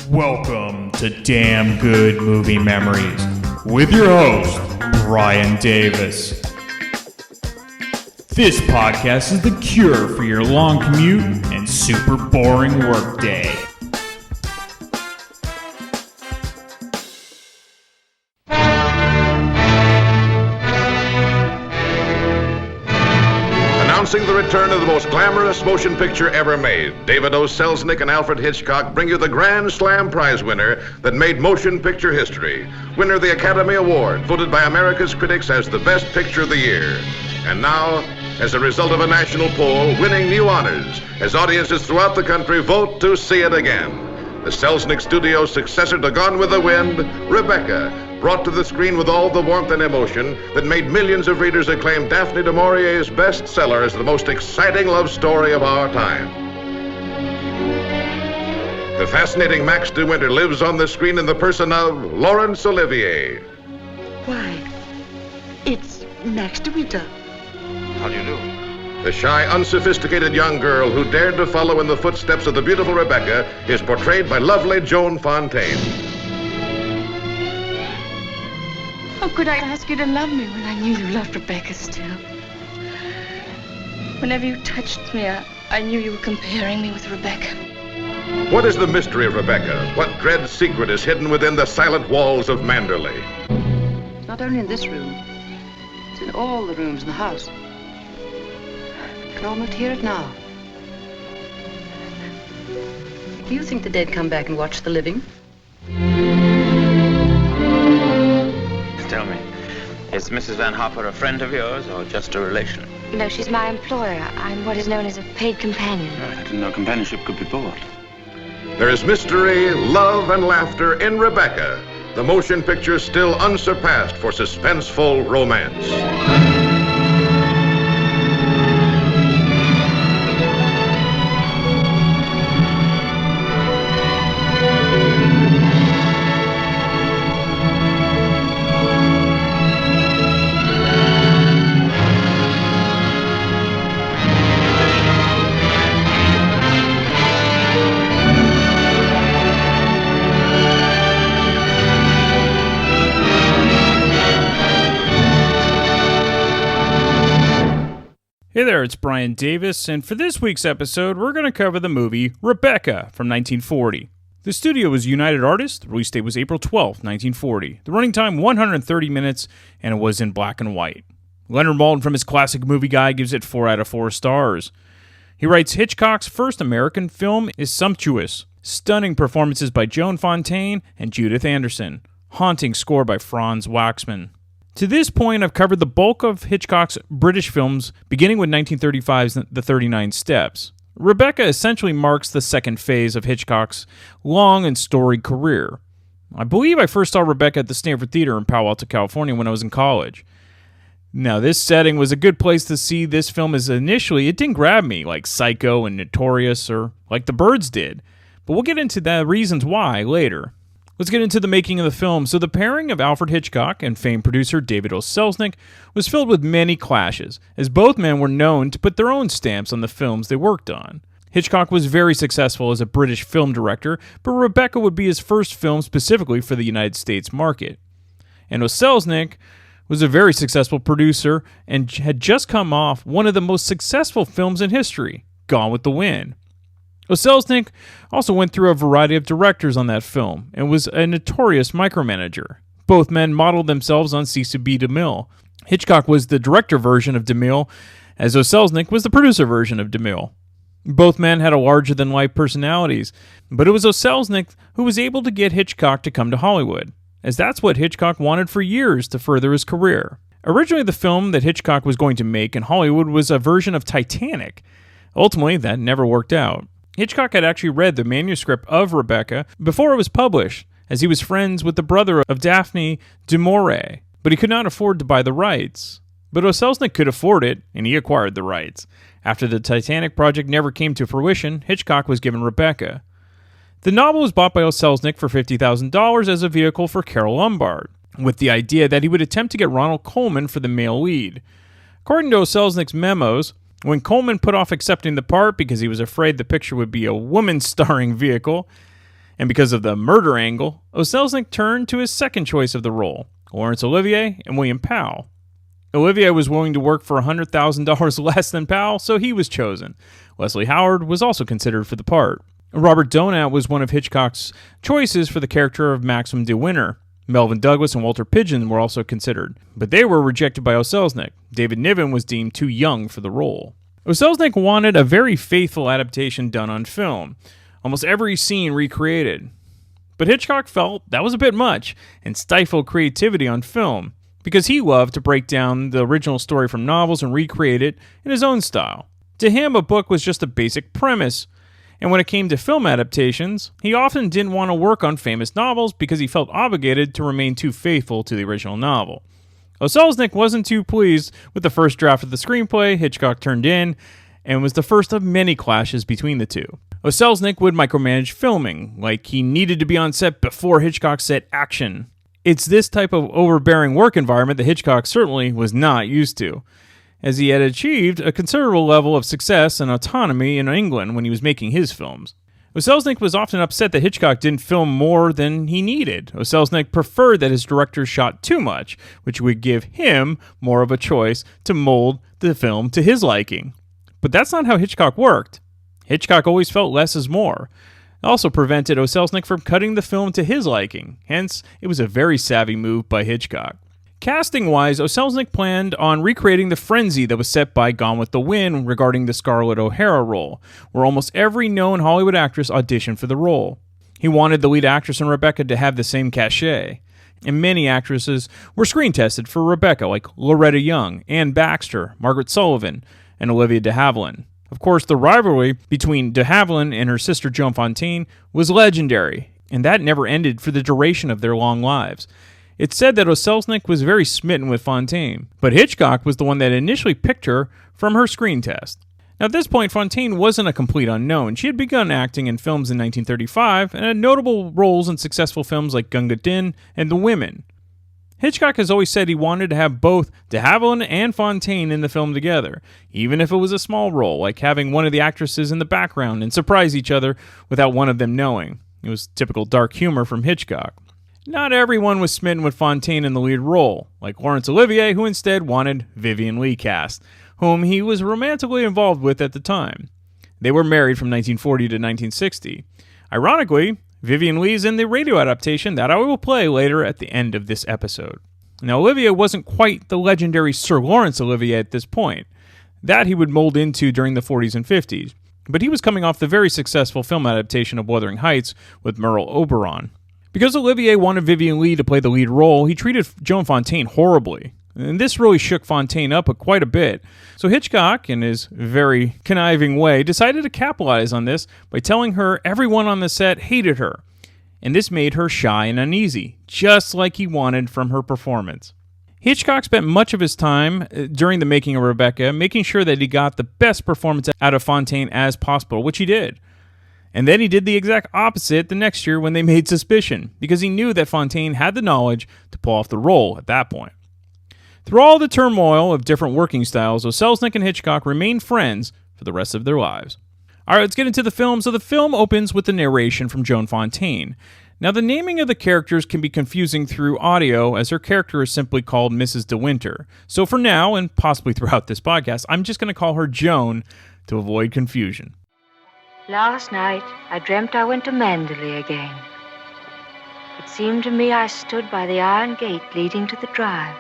Welcome to Damn Good Movie Memories with your host, Brian Davis. This podcast is the cure for your long commute and super boring workday. Announcing the return of the most glamorous motion picture ever made, David O. Selznick and Alfred Hitchcock bring you the Grand Slam prize winner that made motion picture history. Winner of the Academy Award, voted by America's critics as the best picture of the year. And now, as a result of a national poll, winning new honors as audiences throughout the country vote to see it again. The Selznick Studios' successor to Gone with the Wind, Rebecca, brought to the screen with all the warmth and emotion that made millions of readers acclaim Daphne du Maurier's bestseller as the most exciting love story of our time. The fascinating Max de Winter lives on the screen in the person of Laurence Olivier. Why, it's Max de Winter. How do you do? The shy, unsophisticated young girl who dared to follow in the footsteps of the beautiful Rebecca is portrayed by lovely Joan Fontaine. How could I ask you to love me when I knew you loved Rebecca still? Whenever you touched me, I knew you were comparing me with Rebecca. What is the mystery of Rebecca? What dread secret is hidden within the silent walls of Manderley? Not only in this room, it's in all the rooms in the house. I can almost hear it now. Do you think the dead come back and watch the living? Tell me, is Mrs. Van Hopper a friend of yours or just a relation? No, she's my employer. I'm what is known as a paid companion. I didn't know companionship could be bought. There is mystery, love, and laughter in Rebecca, the motion picture still unsurpassed for suspenseful romance. Hey there, it's Brian Davis, and for this week's episode, we're going to cover the movie Rebecca from 1940. The studio was United Artists, the release date was April 12, 1940. The running time, 130 minutes, and it was in black and white. Leonard Maltin from his classic movie guide gives it 4 out of 4 stars. He writes, Hitchcock's first American film is sumptuous. Stunning performances by Joan Fontaine and Judith Anderson. Haunting score by Franz Waxman. To this point, I've covered the bulk of Hitchcock's British films, beginning with 1935's The 39 Steps. Rebecca essentially marks the second phase of Hitchcock's long and storied career. I believe I first saw Rebecca at the Stanford Theater in Palo Alto, California when I was in college. Now, this setting was a good place to see this film as initially it didn't grab me like Psycho and Notorious or like The Birds did, but we'll get into the reasons why later. Let's get into the making of the film. So the pairing of Alfred Hitchcock and famed producer David O. Selznick was filled with many clashes, as both men were known to put their own stamps on the films they worked on. Hitchcock was very successful as a British film director, but Rebecca would be his first film specifically for the United States market. And O. Selznick was a very successful producer and had just come off one of the most successful films in history, Gone with the Wind. Selznick also went through a variety of directors on that film and was a notorious micromanager. Both men modeled themselves on Cecil B. DeMille. Hitchcock was the director version of DeMille, as Selznick was the producer version of DeMille. Both men had a larger-than-life personalities, but it was Selznick who was able to get Hitchcock to come to Hollywood, as that's what Hitchcock wanted for years to further his career. Originally, the film that Hitchcock was going to make in Hollywood was a version of Titanic. Ultimately, that never worked out. Hitchcock had actually read the manuscript of Rebecca before it was published, as he was friends with the brother of Daphne du Maurier, but he could not afford to buy the rights. But Selznick could afford it, and he acquired the rights. After the Titanic project never came to fruition, Hitchcock was given Rebecca. The novel was bought by Selznick for $50,000 as a vehicle for Carole Lombard, with the idea that he would attempt to get Ronald Colman for the male lead. According to Selznick's memos, When Colman put off accepting the part because he was afraid the picture would be a woman-starring vehicle, And because of the murder angle, O. Selznick turned to his second choice of the role, Laurence Olivier and William Powell. Olivier was willing to work for $100,000 less than Powell, so he was chosen. Leslie Howard was also considered for the part. Robert Donat was one of Hitchcock's choices for the character of Maxim de Winter. Melvyn Douglas and Walter Pidgeon were also considered, but they were rejected by O. Selznick. David Niven was deemed too young for the role. O. Selznick wanted a very faithful adaptation done on film, almost every scene recreated. But Hitchcock felt that was a bit much and stifled creativity on film, because he loved to break down the original story from novels and recreate it in his own style. To him, a book was just a basic premise, and when it came to film adaptations, he often didn't want to work on famous novels because he felt obligated to remain too faithful to the original novel. O. Selznick wasn't too pleased with the first draft of the screenplay Hitchcock turned in, and was the first of many clashes between the two. O. Selznick would micromanage filming, like he needed to be on set before Hitchcock said action. It's this type of overbearing work environment that Hitchcock certainly was not used to, as he had achieved a considerable level of success and autonomy in England when he was making his films. O. Selznick was often upset that Hitchcock didn't film more than he needed. O. Selznick preferred that his directors shot too much, which would give him more of a choice to mold the film to his liking. But that's not how Hitchcock worked. Hitchcock always felt less is more. It also prevented O. Selznick from cutting the film to his liking. Hence, it was a very savvy move by Hitchcock. Casting-wise, O. Selznick planned on recreating the frenzy that was set by Gone with the Wind regarding the Scarlett O'Hara role, where almost every known Hollywood actress auditioned for the role. He wanted the lead actress and Rebecca to have the same cachet, and many actresses were screen-tested for Rebecca, like Loretta Young, Anne Baxter, Margaret Sullivan, and Olivia de Havilland. Of course, the rivalry between de Havilland and her sister Joan Fontaine was legendary, and that never ended for the duration of their long lives. It's said that O. Selznick was very smitten with Fontaine, but Hitchcock was the one that initially picked her from her screen test. Now, at this point, Fontaine wasn't a complete unknown. She had begun acting in films in 1935 and had notable roles in successful films like Gunga Din and The Women. Hitchcock has always said he wanted to have both de Havilland and Fontaine in the film together, even if it was a small role, like having one of the actresses in the background and surprise each other without one of them knowing. It was typical dark humor from Hitchcock. Not everyone was smitten with Fontaine in the lead role, like Laurence Olivier, who instead wanted Vivien Leigh cast, whom he was romantically involved with at the time. They were married from 1940 to 1960. Ironically, Vivien Leigh's in the radio adaptation that I will play later at the end of this episode. Now, Olivier wasn't quite the legendary Sir Laurence Olivier at this point. That he would mold into during the 40s and 50s. But he was coming off the very successful film adaptation of Wuthering Heights with Merle Oberon. Because Olivier wanted Vivien Leigh to play the lead role, he treated Joan Fontaine horribly. And this really shook Fontaine up quite a bit. So Hitchcock, in his very conniving way, decided to capitalize on this by telling her everyone on the set hated her. And this made her shy and uneasy, just like he wanted from her performance. Hitchcock spent much of his time during the making of Rebecca making sure that he got the best performance out of Fontaine as possible, which he did. And then he did the exact opposite the next year when they made Suspicion, because he knew that Fontaine had the knowledge to pull off the role at that point. Through all the turmoil of different working styles, O. Selznick and Hitchcock remained friends for the rest of their lives. Alright, let's get into the film. So the film opens with the narration from Joan Fontaine. Now, the naming of the characters can be confusing through audio, as her character is simply called Mrs. De Winter. So for now, and possibly throughout this podcast, I'm just going to call her Joan to avoid confusion. Last night, I dreamt I went to Manderley again. It seemed to me I stood by the iron gate leading to the drive,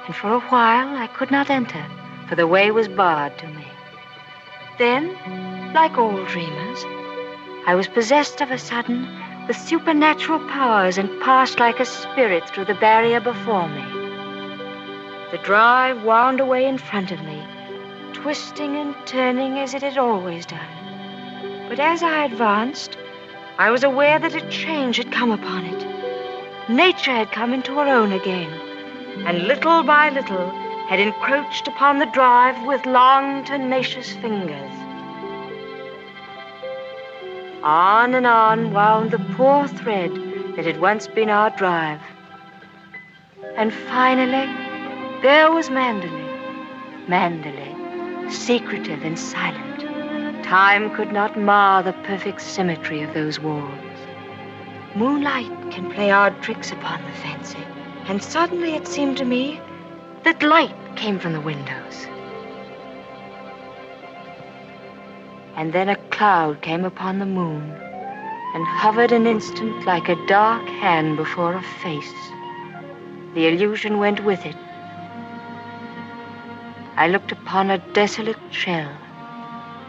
and for a while I could not enter, for the way was barred to me. Then, like all dreamers, I was possessed of a sudden with supernatural powers and passed like a spirit through the barrier before me. The drive wound away in front of me, twisting and turning as it had always done. But as I advanced, I was aware that a change had come upon it. Nature had come into her own again, and little by little had encroached upon the drive with long, tenacious fingers. On and on wound the poor thread that had once been our drive. And finally, there was Manderley. Manderley, secretive and silent. Time could not mar the perfect symmetry of those walls. Moonlight can play odd tricks upon the fancy. And suddenly it seemed to me that light came from the windows. And then a cloud came upon the moon and hovered an instant like a dark hand before a face. The illusion went with it. I looked upon a desolate shell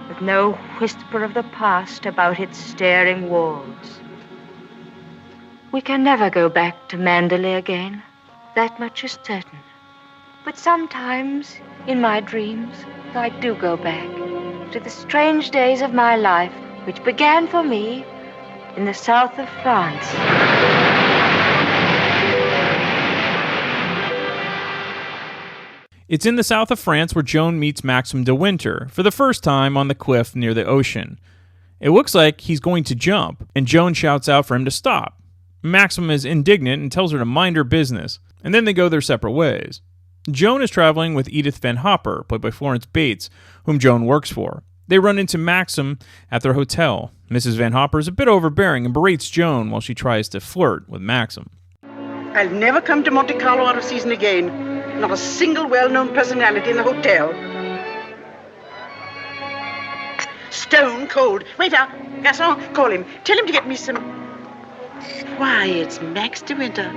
with no whisper of the past about its staring walls. We can never go back to Manderley again. That much is certain. But sometimes, in my dreams, I do go back to the strange days of my life, which began for me in the south of France. It's in the south of France where Joan meets Maxim de Winter for the first time on the cliff near the ocean. It looks like he's going to jump, and Joan shouts out for him to stop. Maxim is indignant and tells her to mind her business, and then they go their separate ways. Joan is traveling with Edith Van Hopper, played by Florence Bates, whom Joan works for. They run into Maxim at their hotel. Mrs. Van Hopper is a bit overbearing and berates Joan while she tries to flirt with Maxim. I'll never come to Monte Carlo out of season again. Not a single well-known personality in the hotel. Stone cold. Waiter, garçon, call him. Tell him to get me some... Why, it's Max de Winter.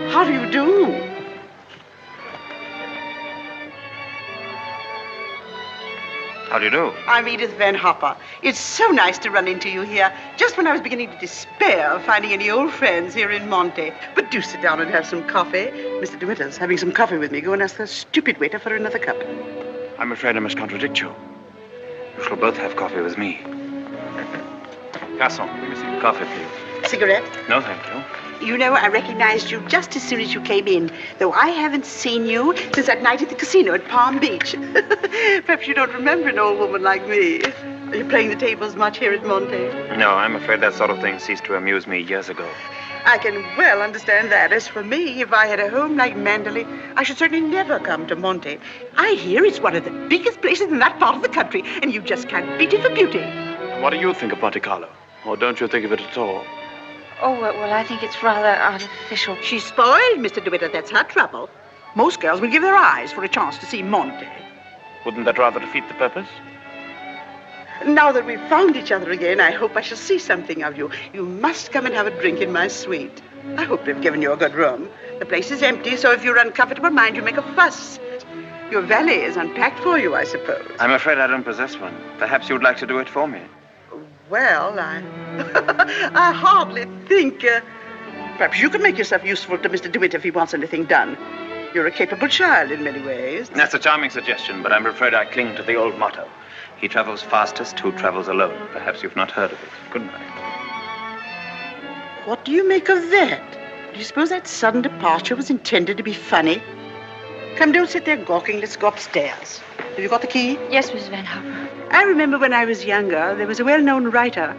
How do you do? How do you do? I'm Edith Van Hopper. It's so nice to run into you here, just when I was beginning to despair of finding any old friends here in Monte. But do sit down and have some coffee. Mr. De Winter's having some coffee with me. Go and ask the stupid waiter for another cup. I'm afraid I must contradict you. You shall both have coffee with me. Garçon, give me some coffee, please. Cigarette? No, thank you. You know, I recognized you just as soon as you came in, though I haven't seen you since that night at the casino at Palm Beach. Perhaps you don't remember an old woman like me. Are you playing the tables much here at Monte? No, I'm afraid that sort of thing ceased to amuse me years ago. I can well understand that. As for me, if I had a home like Manderley, I should certainly never come to Monte. I hear it's one of the biggest places in that part of the country, and you just can't beat it for beauty. What do you think of Monte Carlo? Or don't you think of it at all? Oh, well, I think it's rather artificial. She's spoiled, Mr. De Winter. That's her trouble. Most girls will give their eyes for a chance to see Monte. Wouldn't that rather defeat the purpose? Now that we've found each other again, I hope I shall see something of you. You must come and have a drink in my suite. I hope they've given you a good room. The place is empty, so if you're uncomfortable, mind you make a fuss. Your valet is unpacked for you, I suppose. I'm afraid I don't possess one. Perhaps you would like to do it for me. Well, I hardly think... perhaps you could make yourself useful to Mr. De Winter if he wants anything done. You're a capable child in many ways. That's a charming suggestion, but I'm afraid I cling to the old motto. He travels fastest who travels alone. Perhaps you've not heard of it. Good night. What do you make of that? Do you suppose that sudden departure was intended to be funny? Come, don't sit there gawking. Let's go upstairs. Have you got the key? Yes, Miss Van Hopper. I remember when I was younger, there was a well-known writer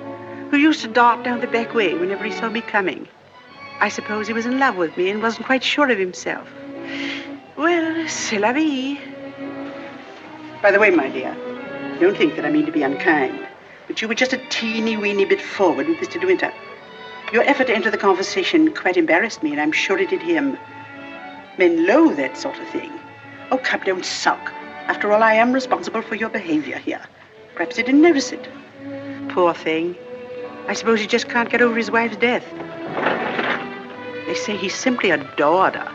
who used to dart down the back way whenever he saw me coming. I suppose he was in love with me and wasn't quite sure of himself. Well, c'est la vie. By the way, my dear, don't think that I mean to be unkind, but you were just a teeny-weeny bit forward with Mr. De Winter. Your effort to enter the conversation quite embarrassed me, and I'm sure it did him. Men loathe that sort of thing. Oh, come, don't sulk. After all, I am responsible for your behavior here. Perhaps he didn't notice it. Poor thing. I suppose he just can't get over his wife's death. They say he simply adored her.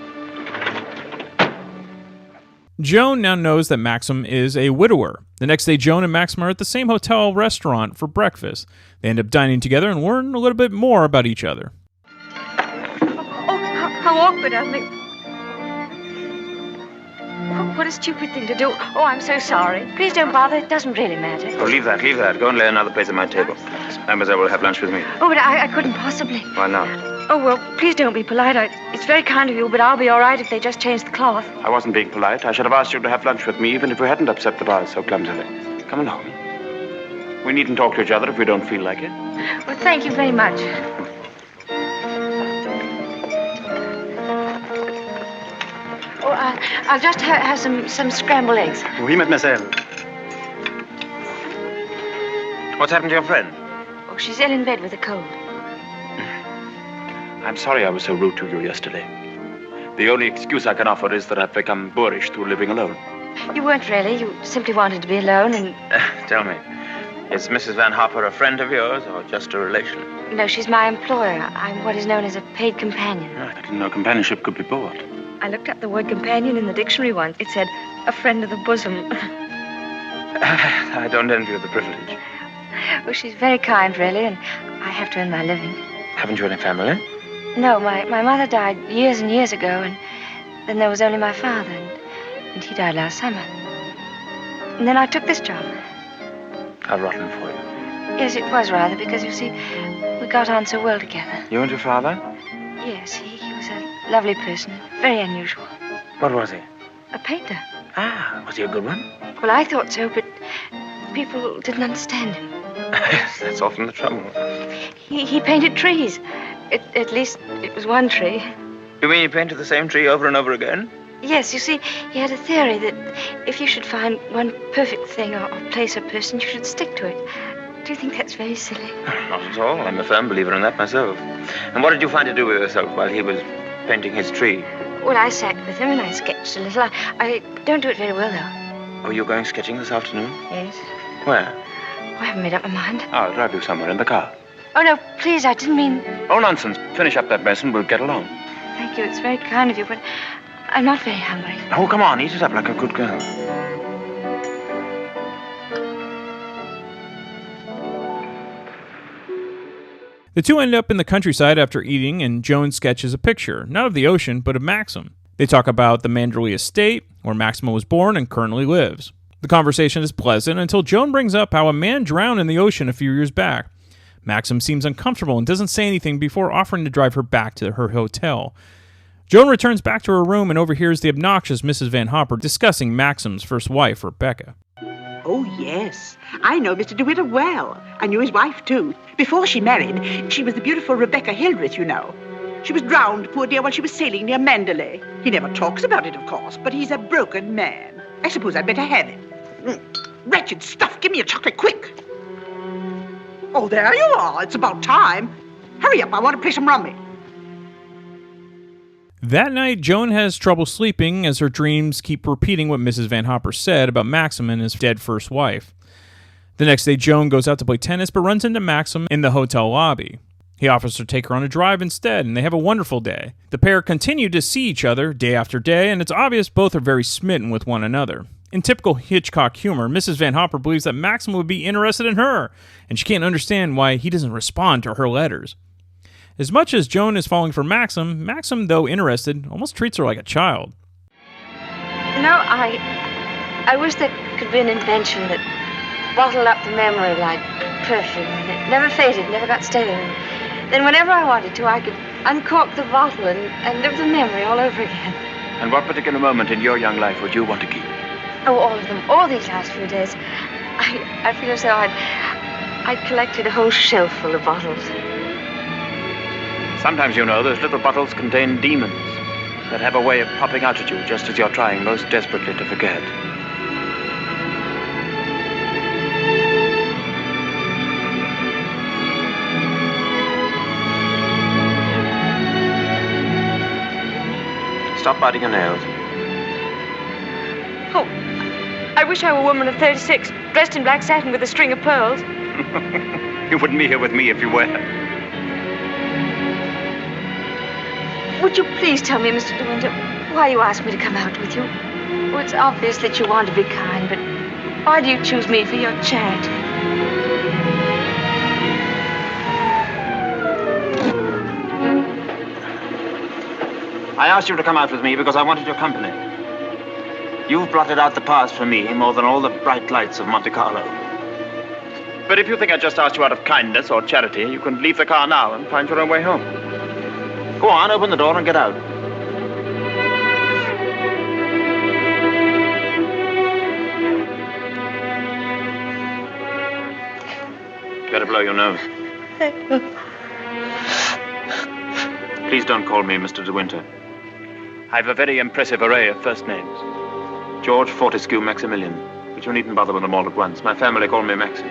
Joan now knows that Maxim is a widower. The next day, Joan and Maxim are at the same hotel restaurant for breakfast. They end up dining together and learn a little bit more about each other. Oh, how awkward of me. What a stupid thing to do. Oh, I'm so sorry. Please don't bother. It doesn't really matter. Oh, leave that. Go and lay another place at my table. Mademoiselle will have lunch with me. Oh, but I couldn't possibly. Why not? Oh, well, please don't be polite. It's very kind of you, but I'll be all right if they just change the cloth. I wasn't being polite. I should have asked you to have lunch with me, even if we hadn't upset the bar so clumsily. Come along. We needn't talk to each other if we don't feel like it. Well, thank you very much. Oh, I'll just have some scrambled eggs. Oui, mademoiselle. What's happened to your friend? Oh, she's ill in bed with a cold. I'm sorry I was so rude to you yesterday. The only excuse I can offer is that I've become boorish through living alone. You weren't really. You simply wanted to be alone and... Tell me, is Mrs. Van Hopper a friend of yours or just a relation? No, she's my employer. I'm what is known as a paid companion. I didn't know companionship could be bought. I looked up the word companion in the dictionary once. It said, a friend of the bosom. I don't envy you the privilege. Well, she's very kind, really, and I have to earn my living. Haven't you any family? No, my mother died years and years ago, and then there was only my father, and he died last summer. And then I took this job. How rotten for you. Yes, it was rather, because, you see, we got on so well together. You and your father? Yes, he was a lovely person, very unusual. What was he? A painter. Ah, was he a good one? Well, I thought so, but people didn't understand him. Yes, that's often the trouble. He painted trees. At least it was one tree. You mean he painted the same tree over and over again? Yes, you see, he had a theory that if you should find one perfect thing or place or person, you should stick to it. Do you think that's very silly? Not at all. I'm a firm believer in that myself. And what did you find to do with yourself while he was painting his tree? Well, I sat with him and I sketched a little. I don't do it very well, though. Oh, you're going sketching this afternoon? Yes. Where? I haven't made up my mind. I'll drive you somewhere in the car. Oh, no, please, I didn't mean... Oh, nonsense. Finish up that mess and we'll get along. Thank you, it's very kind of you, but I'm not very hungry. Oh, come on, eat it up like a good girl. The two end up in the countryside after eating, and Joan sketches a picture, not of the ocean, but of Maxim. They talk about the Manderley estate, where Maxima was born and currently lives. The conversation is pleasant until Joan brings up how a man drowned in the ocean a few years back. Maxim seems uncomfortable and doesn't say anything before offering to drive her back to her hotel. Joan returns back to her room and overhears the obnoxious Mrs. Van Hopper discussing Maxim's first wife, Rebecca. Oh, yes. I know Mr. DeWitt well. I knew his wife, too. Before she married, she was the beautiful Rebecca Hildreth, you know. She was drowned, poor dear, while she was sailing near Manderley. He never talks about it, of course, but he's a broken man. I suppose I'd better have it. Wretched stuff. Give me a chocolate, quick. Oh, there you are. It's about time. Hurry up. I want to play some rummy. That night, Joan has trouble sleeping as her dreams keep repeating what Mrs. Van Hopper said about Maxim and his dead first wife. The next day, Joan goes out to play tennis but runs into Maxim in the hotel lobby. He offers to take her on a drive instead, and they have a wonderful day. The pair continue to see each other day after day, and it's obvious both are very smitten with one another. In typical Hitchcock humor, Mrs. Van Hopper believes that Maxim would be interested in her, and she can't understand why he doesn't respond to her letters. As much as Joan is falling for Maxim, though interested, almost treats her like a child. No, I wish there could be an invention that bottled up the memory like perfume, and it never faded, never got stale. And then whenever I wanted to, I could uncork the bottle and live the memory all over again. And what particular moment in your young life would you want to keep? Oh, all of them. All these last few days. I feel as though I'd collected a whole shelf full of bottles. Sometimes, you know, those little bottles contain demons that have a way of popping out at you just as you're trying most desperately to forget. Stop biting your nails. Oh, I wish I were a woman of 36, dressed in black satin with a string of pearls. You wouldn't be here with me if you were. Would you please tell me, Mr. De Winter, why you asked me to come out with you? Oh, it's obvious that you want to be kind, but why do you choose me for your charity? I asked you to come out with me because I wanted your company. You've blotted out the past for me more than all the bright lights of Monte Carlo. But if you think I just asked you out of kindness or charity, you can leave the car now and find your own way home. Go on, open the door and get out. Better blow your nose. Please don't call me Mr. De Winter. I've a very impressive array of first names. George Fortescue Maximilian. But you needn't bother with them all at once. My family call me Maxim.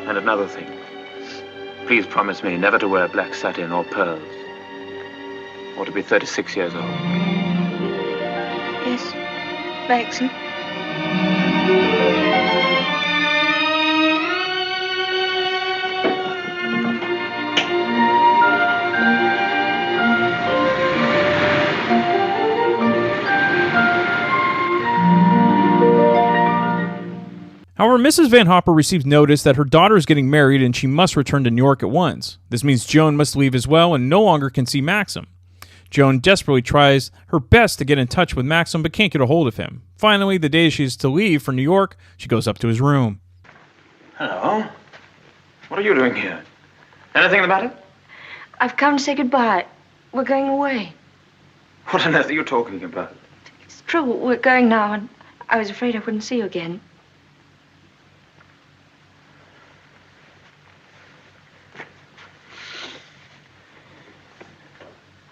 And another thing. please promise me never to wear black satin or pearls. Or to be 36 years old. Yes, Maxim. However, Mrs. Van Hopper receives notice that her daughter is getting married and she must return to New York at once. This means Joan must leave as well and no longer can see Maxim. Joan desperately tries her best to get in touch with Maxim but can't get a hold of him. Finally, the day she is to leave for New York, she goes up to his room. Hello? What are you doing here? Anything the matter? I've come to say goodbye. We're going away. What on earth are you talking about? It's true, we're going now, and I was afraid I wouldn't see you again.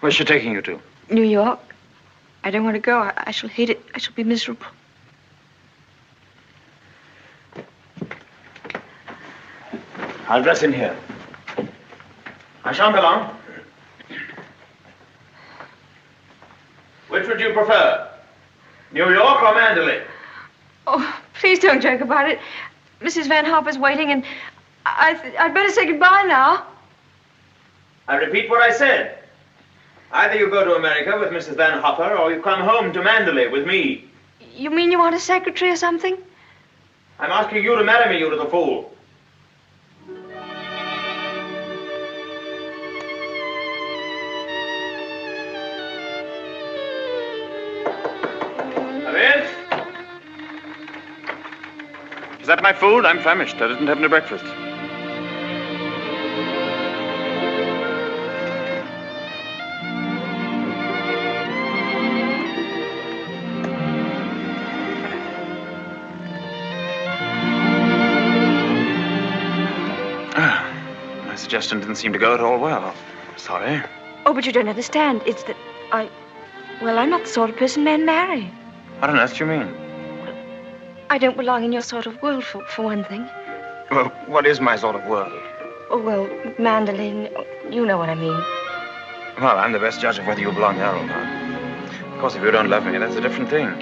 Where's she taking you to? New York. I don't want to go. I shall hate it. I shall be miserable. I'll dress in here. I shan't be long. Which would you prefer? New York or Mandalay? Oh, please don't joke about it. Mrs. Van Hopper's waiting, and I'd better say goodbye now. I repeat what I said. Either you go to America with Mrs. Van Hopper, or you come home to Mandalay with me. You mean you want a secretary or something? I'm asking you to marry me, you little fool. Come in. Is that my food? I'm famished. I didn't have any breakfast. Suggestion didn't seem to go at all well. Sorry. Oh, but you don't understand. It's that well, I'm not the sort of person men marry. What on earth do you mean? I don't belong in your sort of world, for one thing. Well, what is my sort of world? Oh, well, Mandolin, you know what I mean. Well, I'm the best judge of whether you belong there or not. Of course, if you don't love me, that's a different thing.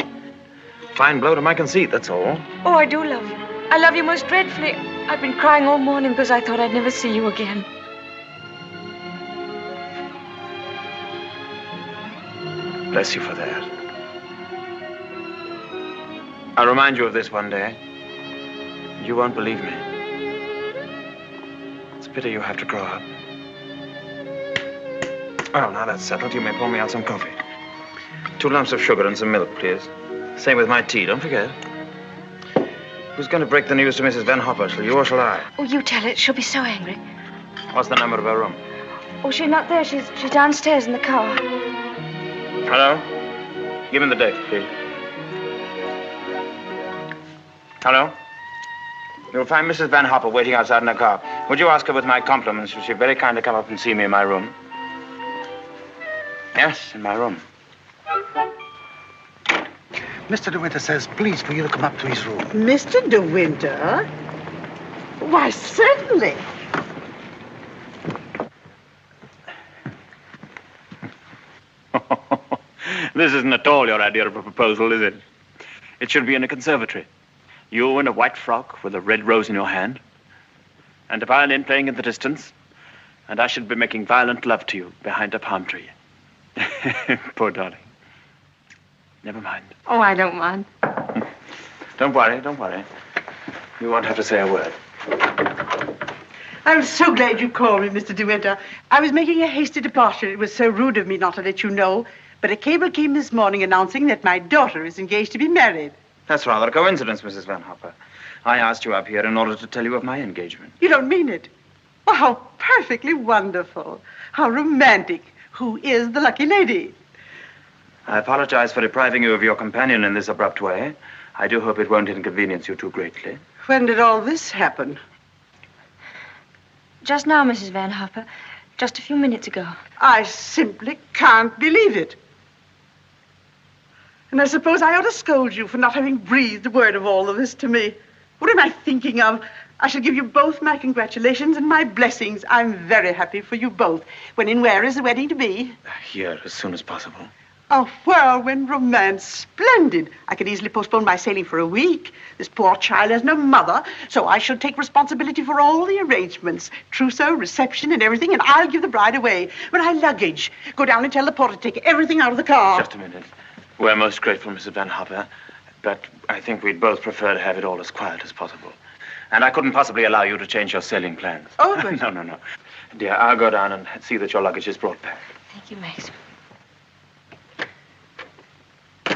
Fine blow to my conceit, that's all. Oh, I do love you. I love you most dreadfully. I've been crying all morning because I thought I'd never see you again. Bless you for that. I'll remind you of this one day. You won't believe me. It's a pity you have to grow up. Well, now that's settled, you may pour me out some coffee. 2 lumps of sugar and some milk, please. Same with my tea, don't forget. Who's going to break the news to Mrs. Van Hopper? Shall you or shall I? Oh, you tell it. She'll be so angry. What's the number of her room? Oh, she's not there. She's downstairs in the car. Hello? Give me the deck, please. Hello? You'll find Mrs. Van Hopper waiting outside in her car. Would you ask her with my compliments if she'd very kindly come up and see me in my room? Yes, in my room. Mr. De Winter says, please, for you to come up to his room. Mr. De Winter? Why, certainly. This isn't at all your idea of a proposal, is it? It should be in a conservatory. You in a white frock with a red rose in your hand, and a violin playing in the distance, and I should be making violent love to you behind a palm tree. Poor darling. Never mind. Oh, I don't mind. Don't worry, don't worry. You won't have to say a word. I'm so glad you called me, Mr. De Winter. I was making a hasty departure. It was so rude of me not to let you know. But a cable came this morning announcing that my daughter is engaged to be married. That's rather a coincidence, Mrs. Van Hopper. I asked you up here in order to tell you of my engagement. You don't mean it? Oh, how perfectly wonderful. How romantic. Who is the lucky lady? I apologize for depriving you of your companion in this abrupt way. I do hope it won't inconvenience you too greatly. When did all this happen? Just now, Mrs. Van Hopper. Just a few minutes ago. I simply can't believe it. And I suppose I ought to scold you for not having breathed a word of all of this to me. What am I thinking of? I shall give you both my congratulations and my blessings. I'm very happy for you both. When and where is the wedding to be? Here, as soon as possible. A whirlwind romance. Splendid. I could easily postpone my sailing for a week. This poor child has no mother, so I shall take responsibility for all the arrangements. Trousseau, reception, and everything, and I'll give the bride away. My luggage. Go down and tell the porter to take everything out of the car. Just a minute. We're most grateful, Mrs. Van Hopper, but I think we'd both prefer to have it all as quiet as possible. And I couldn't possibly allow you to change your sailing plans. Oh, good. No. Dear, I'll go down and see that your luggage is brought back. Thank you, Maxim.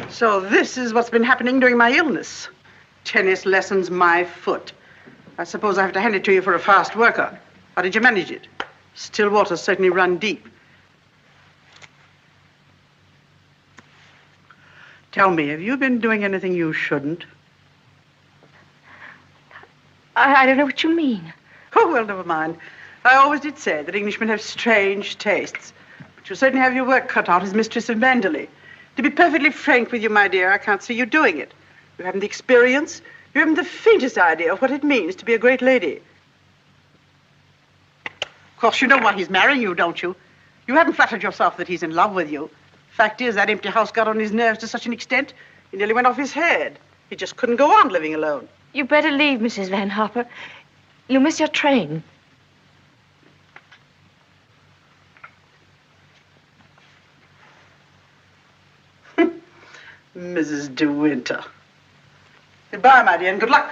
So this is what's been happening during my illness. Tennis lessons, my foot. I suppose I have to hand it to you for a fast worker. How did you manage it? Still waters certainly run deep. Tell me, have you been doing anything you shouldn't? I don't know what you mean. Oh, well, never mind. I always did say that Englishmen have strange tastes. But you certainly have your work cut out as mistress of Manderley. To be perfectly frank with you, my dear, I can't see you doing it. You haven't the experience. You haven't the faintest idea of what it means to be a great lady. Of course, you know why he's marrying you, don't you? You haven't flattered yourself that he's in love with you. Fact is, that empty house got on his nerves to such an extent, he nearly went off his head. He just couldn't go on living alone. You better leave, Mrs. Van Hopper. You'll miss your train. Mrs. De Winter. Goodbye, my dear, and good luck.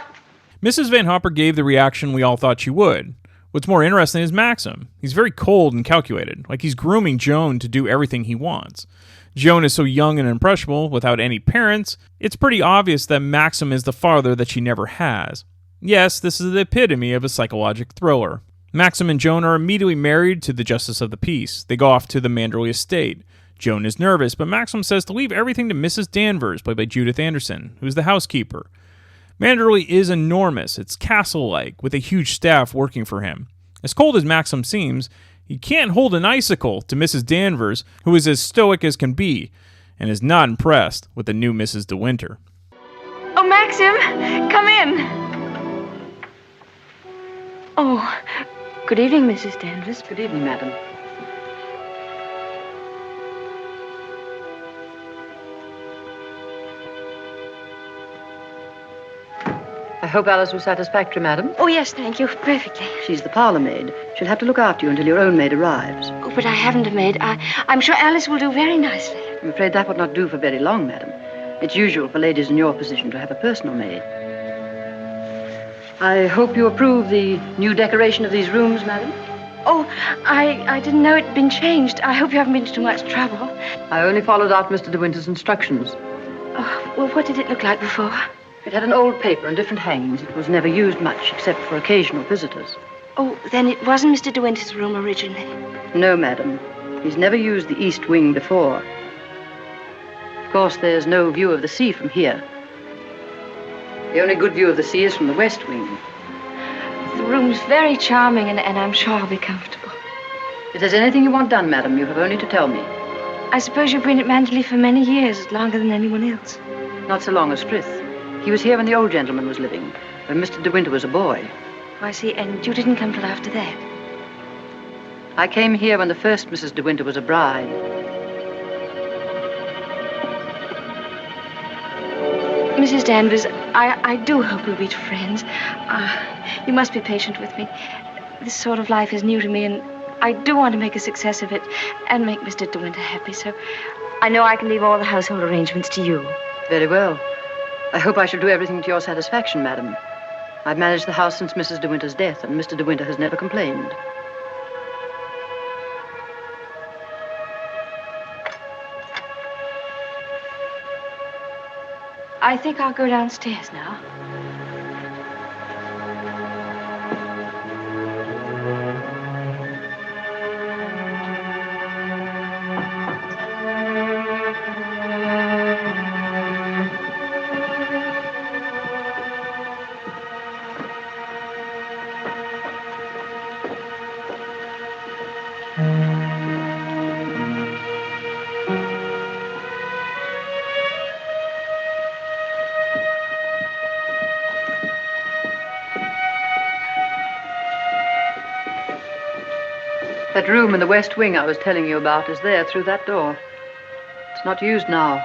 Mrs. Van Hopper gave the reaction we all thought she would. What's more interesting is Maxim. He's very cold and calculated, like he's grooming Joan to do everything he wants. Joan is so young and impressionable without any parents, it's pretty obvious that Maxim is the father that she never has. Yes, this is the epitome of a psychological thriller. Maxim and Joan are immediately married to the Justice of the Peace. They go off to the Manderley estate. Joan is nervous, but Maxim says to leave everything to Mrs. Danvers, played by Judith Anderson, who's the housekeeper. Manderley is enormous. It's castle-like, with a huge staff working for him. As cold as Maxim seems, he can't hold an icicle to Mrs. Danvers, who is as stoic as can be, and is not impressed with the new Mrs. De Winter. Oh, Maxim, come in. Oh, good evening, Mrs. Danvers. Good evening, madam. I hope Alice was satisfactory, madam. Oh, yes, thank you. Perfectly. She's the parlor maid. She'll have to look after you until your own maid arrives. Oh, but I haven't a maid. I'm sure Alice will do very nicely. I'm afraid that would not do for very long, madam. It's usual for ladies in your position to have a personal maid. I hope you approve the new decoration of these rooms, madam. Oh, I didn't know it'd been changed. I hope you haven't been to too much trouble. I only followed out Mr. De Winter's instructions. Oh, well, what did it look like before? It had an old paper and different hangings. It was never used much, except for occasional visitors. Oh, then it wasn't Mr. De Winter's room originally. No, madam. He's never used the east wing before. Of course, there's no view of the sea from here. The only good view of the sea is from the west wing. The room's very charming, and I'm sure I'll be comfortable. If there's anything you want done, madam, you have only to tell me. I suppose you've been at Manderley for many years, longer than anyone else. Not so long as Frith. He was here when the old gentleman was living, when Mr. De Winter was a boy. Oh, I see, and you didn't come till after that. I came here when the first Mrs. De Winter was a bride. Mrs. Danvers, I do hope we'll be friends. You must be patient with me. This sort of life is new to me, and I do want to make a success of it and make Mr. De Winter happy, so I know I can leave all the household arrangements to you. Very well. I hope I shall do everything to your satisfaction, madam. I've managed the house since Mrs. De Winter's death, and Mr. De Winter has never complained. I think I'll go downstairs now. That room in the West Wing I was telling you about is there through that door. It's not used now.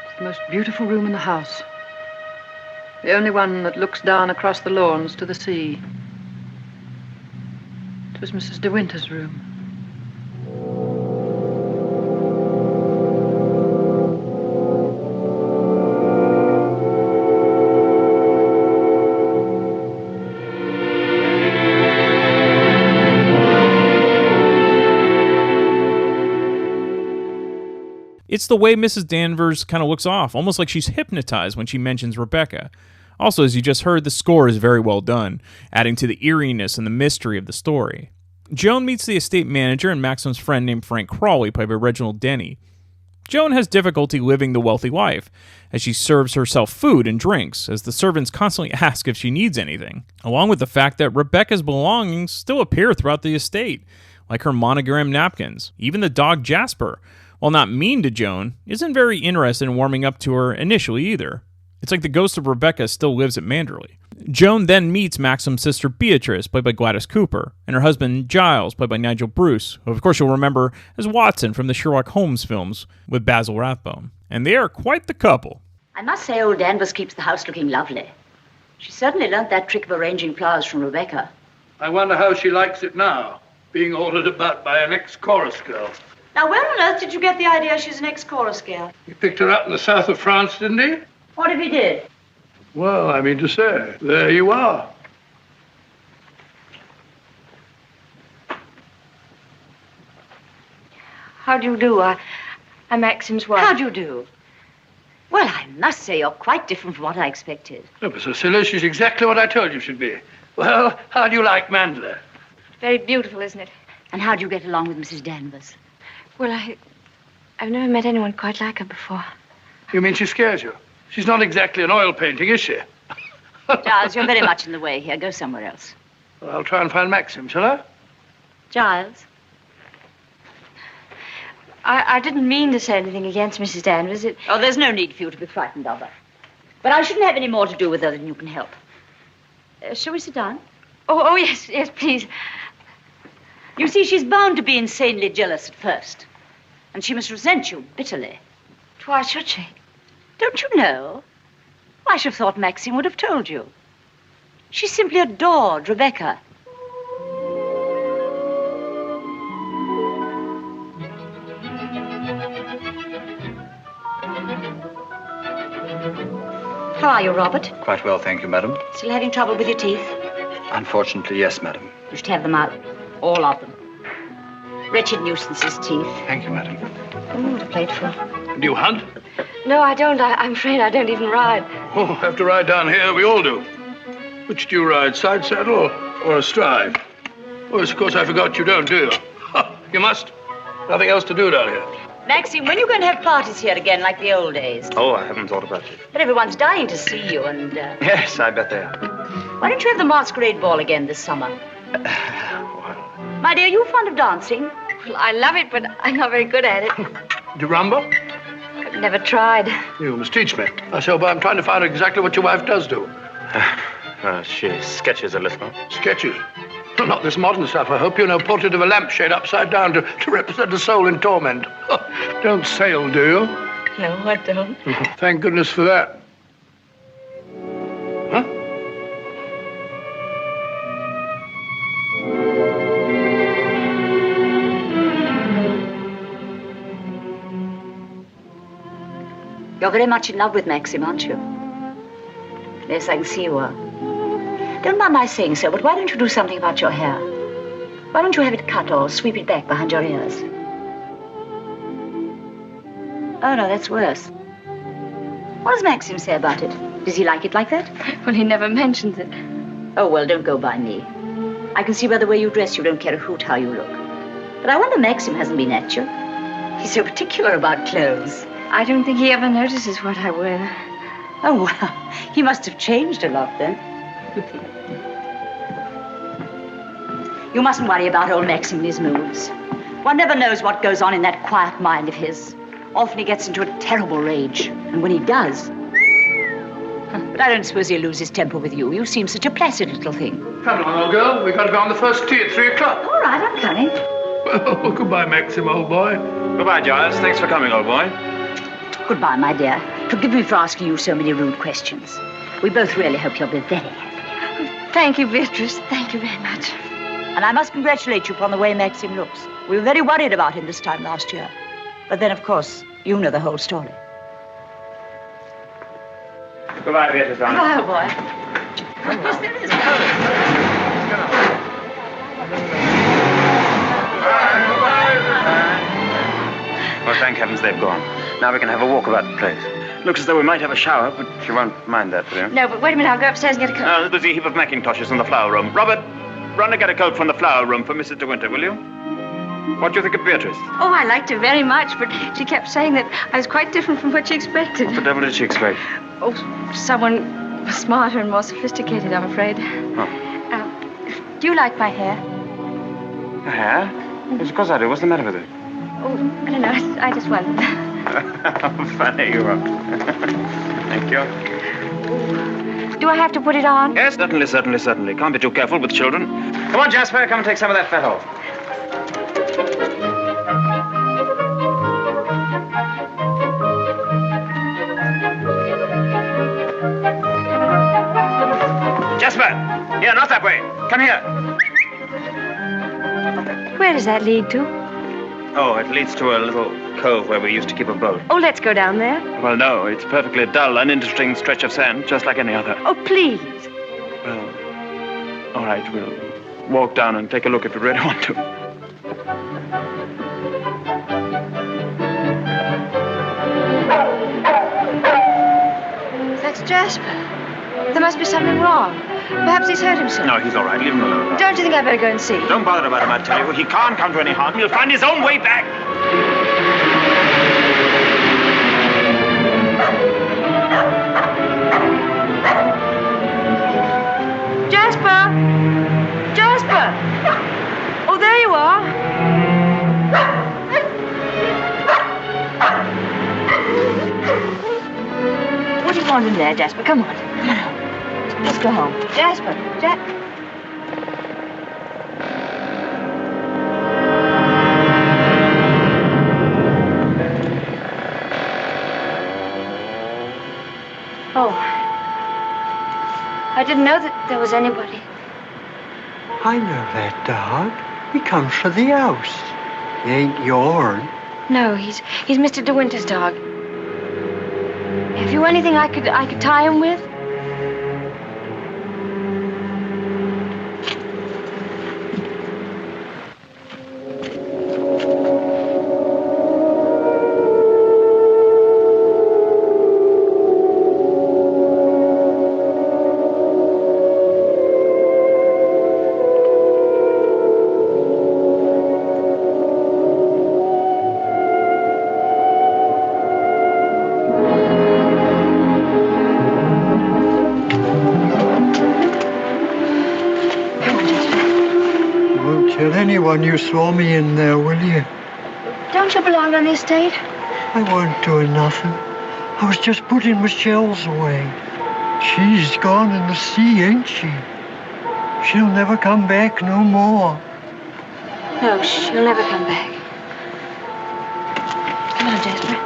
It's the most beautiful room in the house. The only one that looks down across the lawns to the sea. It was Mrs. De Winter's room. It's the way Mrs. Danvers kind of looks off, almost like she's hypnotized when she mentions Rebecca. Also, as you just heard, the score is very well done, adding to the eeriness and the mystery of the story. Joan meets the estate manager and Maxim's friend named Frank Crawley, played by Reginald Denny. Joan has difficulty living the wealthy life, as she serves herself food and drinks, as the servants constantly ask if she needs anything, along with the fact that Rebecca's belongings still appear throughout the estate, like her monogram napkins. Even the dog Jasper, while not mean to Joan, isn't very interested in warming up to her initially either. It's like the ghost of Rebecca still lives at Manderley. Joan then meets Maxim's sister Beatrice, played by Gladys Cooper, and her husband Giles, played by Nigel Bruce, who of course you'll remember as Watson from the Sherlock Holmes films with Basil Rathbone. And they are quite the couple. I must say old Danvers keeps the house looking lovely. She certainly learnt that trick of arranging flowers from Rebecca. I wonder how she likes it now, being ordered about by an ex-chorus girl. Now, where on earth did you get the idea she's an ex-chorus girl? He picked her up in the south of France, didn't he? What if he did? Well, I mean to say, there you are. How do you do? I'm Maxim's wife. How do you do? Well, I must say you're quite different from what I expected. Oh, but Cecilia, she's exactly what I told you she'd be. Well, how do you like Mandler? Very beautiful, isn't it? And how do you get along with Mrs. Danvers? Well, I've never met anyone quite like her before. You mean she scares you? She's not exactly an oil painting, is she? Giles, you're very much in the way here. Go somewhere else. Well, I'll try and find Maxim, shall I? Giles? I didn't mean to say anything against Mrs. Danvers. Oh, there's no need for you to be frightened of her. But I shouldn't have any more to do with her than you can help. Shall we sit down? Oh, yes, please. You see, she's bound to be insanely jealous at first. And she must resent you bitterly. Why should she? Don't you know? I should have thought Maxim would have told you. She simply adored Rebecca. How are you, Robert? Quite well, thank you, madam. Still having trouble with your teeth? Unfortunately, yes, madam. You should have them out. All of them. Wretched nuisances, teeth. Thank you, madam. Oh, what a plateful. Do you hunt? No, I don't. I'm afraid I don't even ride. Oh, have to ride down here. We all do. Which do you ride, side saddle or astride? Oh, yes, of course, I forgot you don't, do you? You must. Nothing else to do down here. Maxim, when are you going to have parties here again like the old days? Oh, I haven't thought about it. But everyone's dying to see you and... Yes, I bet they are. Why don't you have the masquerade ball again this summer? My dear, are you fond of dancing? Well, I love it, but I'm not very good at it. Do you rumble? I've never tried. You must teach me. I say, but I'm trying to find out exactly what your wife does do. She sketches a little. Sketches? Well, not this modern stuff. I hope you know portrait of a lampshade upside down to represent a soul in torment. Don't sail, do you? No, I don't. Thank goodness for that. Huh? You're very much in love with Maxim, aren't you? Yes, I can see you are. Don't mind my saying so, but why don't you do something about your hair? Why don't you have it cut or sweep it back behind your ears? Oh, no, that's worse. What does Maxim say about it? Does he like it like that? Well, he never mentions it. Oh, well, don't go by me. I can see by the way you dress you don't care a hoot how you look. But I wonder Maxim hasn't been at you. He's so particular about clothes. I don't think he ever notices what I wear. Oh, well, he must have changed a lot then. You mustn't worry about old Maxim and his moods. One never knows what goes on in that quiet mind of his. Often he gets into a terrible rage. And when he does... But But I don't suppose he'll lose his temper with you. You seem such a placid little thing. Come along, old girl. We've got to be on the first tee at 3 o'clock. All right, I'm coming. Well, goodbye, Maxim, old boy. Goodbye, Giles. Thanks for coming, old boy. Goodbye, my dear. Forgive me for asking you so many rude questions. We both really hope you'll be very happy. Thank you, Beatrice. Thank you very much. And I must congratulate you upon the way Maxim looks. We were very worried about him this time last year. But then, of course, you know the whole story. Goodbye, Beatrice, darling. Hello, boy. Yes, there is. Well, thank heavens they've gone. Now we can have a walk about the place. Looks as though we might have a shower, but you won't mind that, will you? No, but wait a minute. I'll go upstairs and get a coat. There's a heap of Macintoshes in the flower room. Robert, run and get a coat from the flower room for Mrs. De Winter, will you? What do you think of Beatrice? Oh, I liked her very much, but she kept saying that I was quite different from what she expected. What the devil did she expect? Oh, someone smarter and more sophisticated, I'm afraid. Oh. Do you like my hair? Your hair? Yes, of course I do. What's the matter with it? Oh, I don't know. I just wondered. How funny you are. Thank you. Do I have to put it on? Yes, certainly. Can't be too careful with children. Come on, Jasper, come and take some of that fat off. Jasper! Here, not that way. Come here. Where does that lead to? Oh, it leads to a little cove where we used to keep a boat. Oh, let's go down there. Well, no, it's a perfectly dull, uninteresting stretch of sand, just like any other. Oh, please. Well, all right, we'll walk down and take a look if you really want to. That's Jasper. There must be something wrong. Perhaps he's hurt himself. No, he's all right. Leave him alone. Don't you think I'd better go and see? Don't bother about him, I tell you. He can't come to any harm. He'll find his own way back. Jasper! Jasper! Oh, there you are. What do you want in there, Jasper? Come on. Let's go home. Jasper. Oh. I didn't know that there was anybody. I know that dog. He comes from the house. He ain't yourn. No, he's Mr. De Winter's dog. Have you anything I could tie him with? Tell anyone you saw me in there, will you? Don't you belong on the estate? I wasn't doing nothing. I was just putting my shells away. She's gone in the sea, ain't she? She'll never come back no more. No, she'll never come back. Come on, Jasper.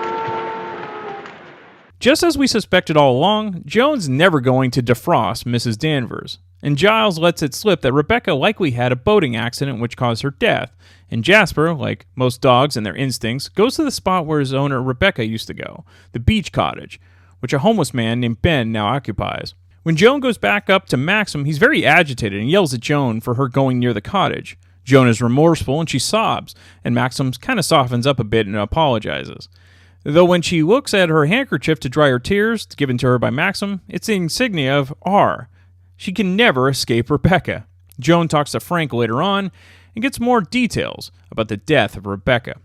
Just as we suspected all along, Joan's never going to defrost Mrs. Danvers, and Giles lets it slip that Rebecca likely had a boating accident which caused her death, and Jasper, like most dogs and their instincts, goes to the spot where his owner Rebecca used to go, the beach cottage, which a homeless man named Ben now occupies. When Joan goes back up to Maxim, he's very agitated and yells at Joan for her going near the cottage. Joan is remorseful and she sobs, and Maxim kind of softens up a bit and apologizes. Though when she looks at her handkerchief to dry her tears, given to her by Maxim, it's the insignia of R. She can never escape Rebecca. Joan talks to Frank later on and gets more details about the death of Rebecca.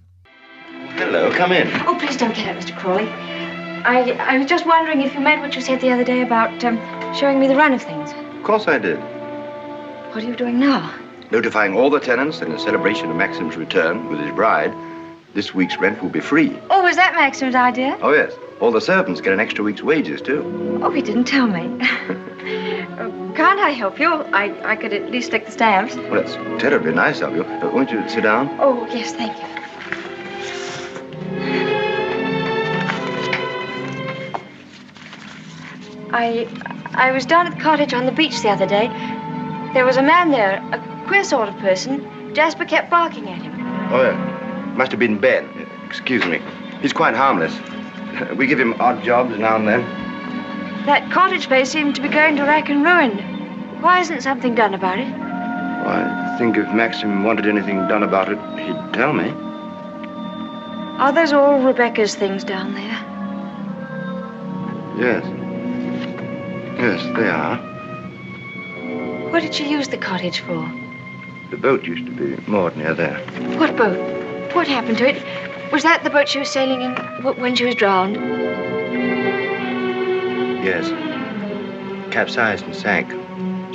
Hello, come in. Oh, please don't get up, Mr. Crawley. I was just wondering if you meant what you said the other day about showing me the run of things. Of course I did. What are you doing now? Notifying all the tenants in the celebration of Maxim's return with his bride, this week's rent will be free. Oh, was that Maxim's idea? Oh, yes. All the servants get an extra week's wages, too. Oh, he didn't tell me. Can't I help you? I could at least lick the stamps. Well, that's terribly nice of you. Won't you sit down? Oh, yes, thank you. I was down at the cottage on the beach the other day. There was a man there, a queer sort of person. Jasper kept barking at him. Oh, yeah. Must have been Ben. Excuse me. He's quite harmless. We give him odd jobs now and then. That cottage place seemed to be going to rack and ruin. Why isn't something done about it? Well, I think if Maxim wanted anything done about it, he'd tell me. Are those all Rebecca's things down there? Yes. Yes, they are. What did she use the cottage for? The boat used to be moored near there. What boat? What happened to it? Was that the boat she was sailing in when she was drowned? Yes. Capsized and sank.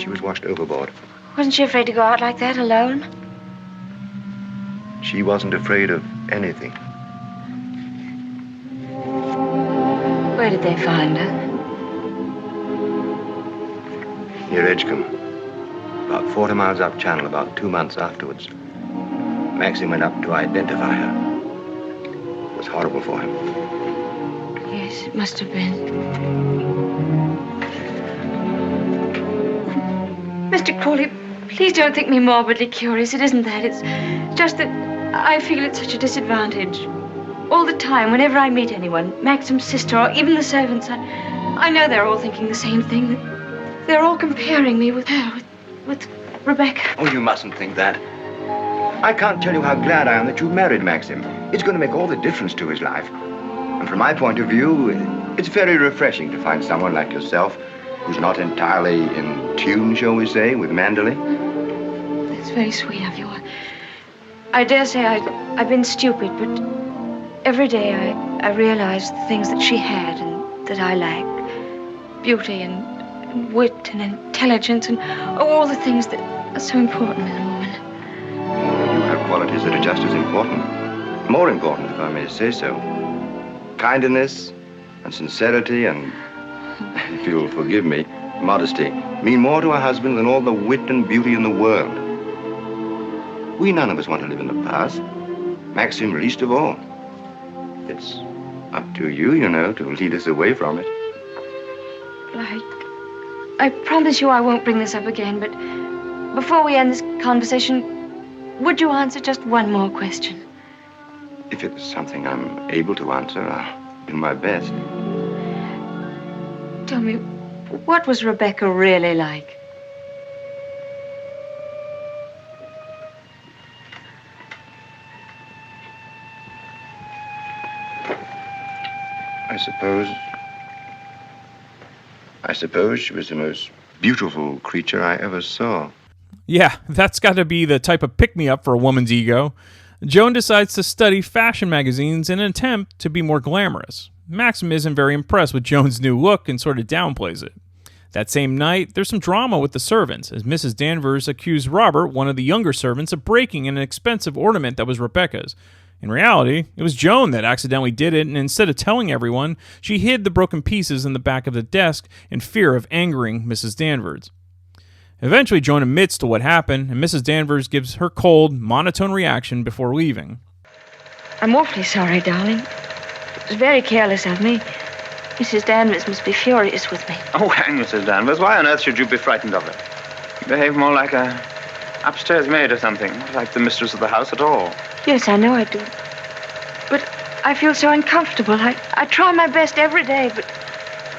She was washed overboard. Wasn't she afraid to go out like that alone? She wasn't afraid of anything. Where did they find her? Near Edgecombe. About 40 miles up channel, about 2 months afterwards. Maxim went up to identify her. It was horrible for him. Yes, it must have been. Mr. Crawley, please don't think me morbidly curious. It isn't that. It's just that I feel at such a disadvantage. All the time, whenever I meet anyone, Maxim's sister or even the servants, I know they're all thinking the same thing. That they're all comparing me with her, with Rebecca. Oh, you mustn't think that. I can't tell you how glad I am that you married Maxim. It's going to make all the difference to his life. And from my point of view, it's very refreshing to find someone like yourself who's not entirely in tune, shall we say, with Manderley. That's very sweet of you. I dare say I've been stupid, but every day I realize the things that she had and that I lack. Beauty and wit and intelligence and all the things that are so important in a woman. You have qualities that are just as important. More important, if I may say so. Kindness and sincerity and, if you'll forgive me, modesty mean more to a husband than all the wit and beauty in the world. We none of us want to live in the past. Maxim least of all. It's up to you, you know, to lead us away from it. I promise you I won't bring this up again, but before we end this conversation, would you answer just one more question? If it's something I'm able to answer, I'll do my best. Tell me, what was Rebecca really like? I suppose she was the most beautiful creature I ever saw. Yeah, that's got to be the type of pick-me-up for a woman's ego. Joan decides to study fashion magazines in an attempt to be more glamorous. Maxim isn't very impressed with Joan's new look and sort of downplays it. That same night, there's some drama with the servants, as Mrs. Danvers accused Robert, one of the younger servants, of breaking an expensive ornament that was Rebecca's. In reality, it was Joan that accidentally did it, and instead of telling everyone, she hid the broken pieces in the back of the desk in fear of angering Mrs. Danvers. Eventually, Joan admits to what happened, and Mrs. Danvers gives her cold, monotone reaction before leaving. I'm awfully sorry, darling. It was very careless of me. Mrs. Danvers must be furious with me. Oh, hang Mrs. Danvers. Why on earth should you be frightened of her? You behave more like a upstairs maid or something, not like the mistress of the house at all. Yes, I know I do. But I feel so uncomfortable. I try my best every day, but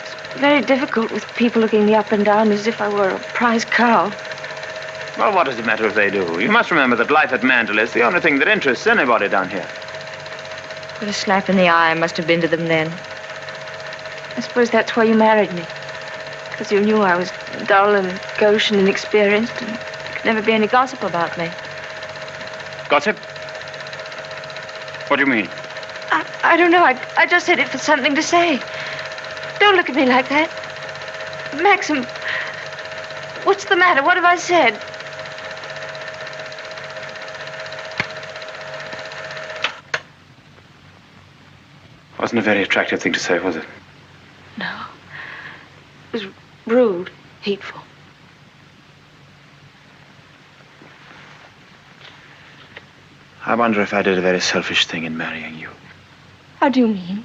it's very difficult with people looking me up and down as if I were a prize cow. Well, what does it matter if they do? You must remember that life at Mantle is the only thing that interests anybody down here. What a slap in the eye I must have been to them then. I suppose that's why you married me. Because you knew I was dull and gauche and inexperienced, and there could never be any gossip about me. Gossip? What do you mean? I don't know. I just said it for something to say. Don't look at me like that. Maxim, what's the matter? What have I said? Wasn't wasn't a very attractive thing to say, was it? No. It was rude, hateful. I wonder if I did a very selfish thing in marrying you. How do you mean?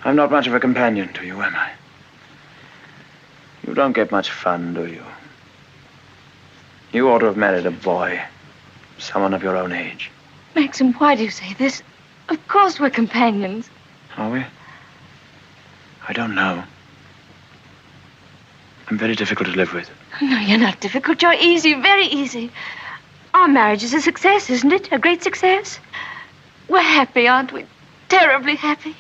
I'm not much of a companion to you, am I? You don't get much fun, do you? You ought to have married a boy. Someone of your own age. Maxim, why do you say this? Of course we're companions. Are we? I don't know. I'm very difficult to live with. No, you're not difficult. You're easy, very easy. Our marriage is a success, isn't it? A great success? We're happy, aren't we? Terribly happy.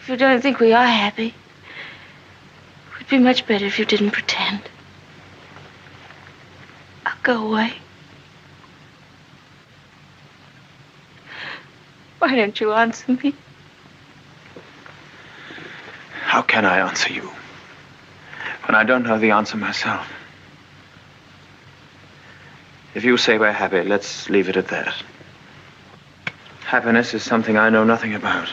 If you don't think we are happy, it would be much better if you didn't pretend. I'll go away. Why don't you answer me? How can I answer you when I don't know the answer myself? If you say we're happy, let's leave it at that. Happiness is something I know nothing about.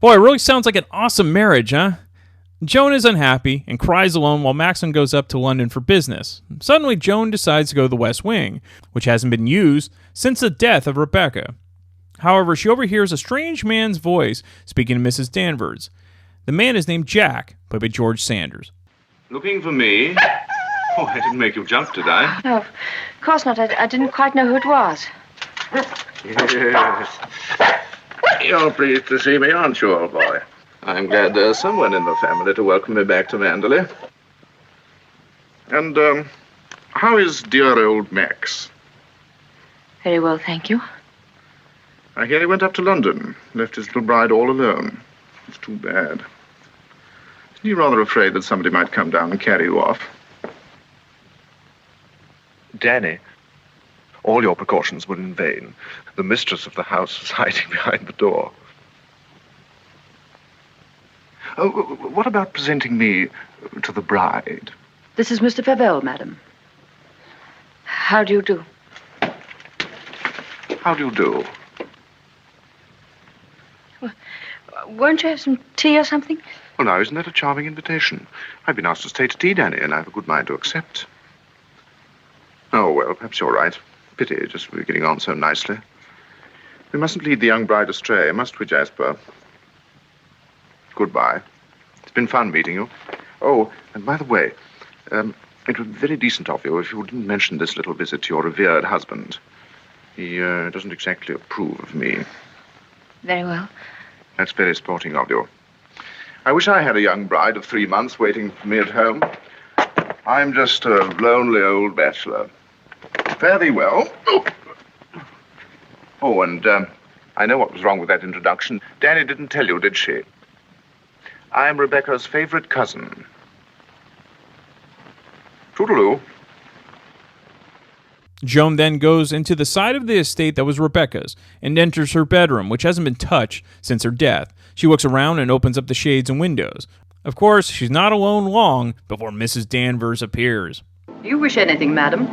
Boy, it really sounds like an awesome marriage, huh? Joan is unhappy and cries alone while Maxim goes up to London for business. Suddenly, Joan decides to go to the West Wing, which hasn't been used since the death of Rebecca. However, she overhears a strange man's voice speaking to Mrs. Danvers. The man is named Jack, played by George Sanders. Looking for me? Oh, I didn't make you jump, did I? No, of course not. I didn't quite know who it was. Yes. You're pleased to see me, aren't you, old boy? I'm glad there's someone in the family to welcome me back to Manderley. And, how is dear old Max? Very well, thank you. I hear he went up to London, left his little bride all alone. It's too bad. Isn't he rather afraid that somebody might come down and carry you off? Danny, all your precautions were in vain. The mistress of the house was hiding behind the door. Oh, what about presenting me to the bride? This is Mr. Favell, madam. How do you do? How do you do? Won't you have some tea or something? Well, now, isn't that a charming invitation? I've been asked to stay to tea, Danny, and I have a good mind to accept. Oh, well, perhaps you're right. Pity, just we're getting on so nicely. We mustn't lead the young bride astray, must we, Jasper? Goodbye. It's been fun meeting you. Oh, and by the way, it would be very decent of you if you didn't mention this little visit to your revered husband. He doesn't exactly approve of me. Very well. That's very sporting of you. I wish I had a young bride of 3 months waiting for me at home. I'm just a lonely old bachelor. Fare thee well. Oh, and I know what was wrong with that introduction. Danny didn't tell you, did she? I'm Rebecca's favorite cousin. Toodaloo. Joan then goes into the side of the estate that was Rebecca's and enters her bedroom, which hasn't been touched since her death. She looks around and opens up the shades and windows. Of course, she's not alone long before Mrs. Danvers appears. Do you wish anything, madam?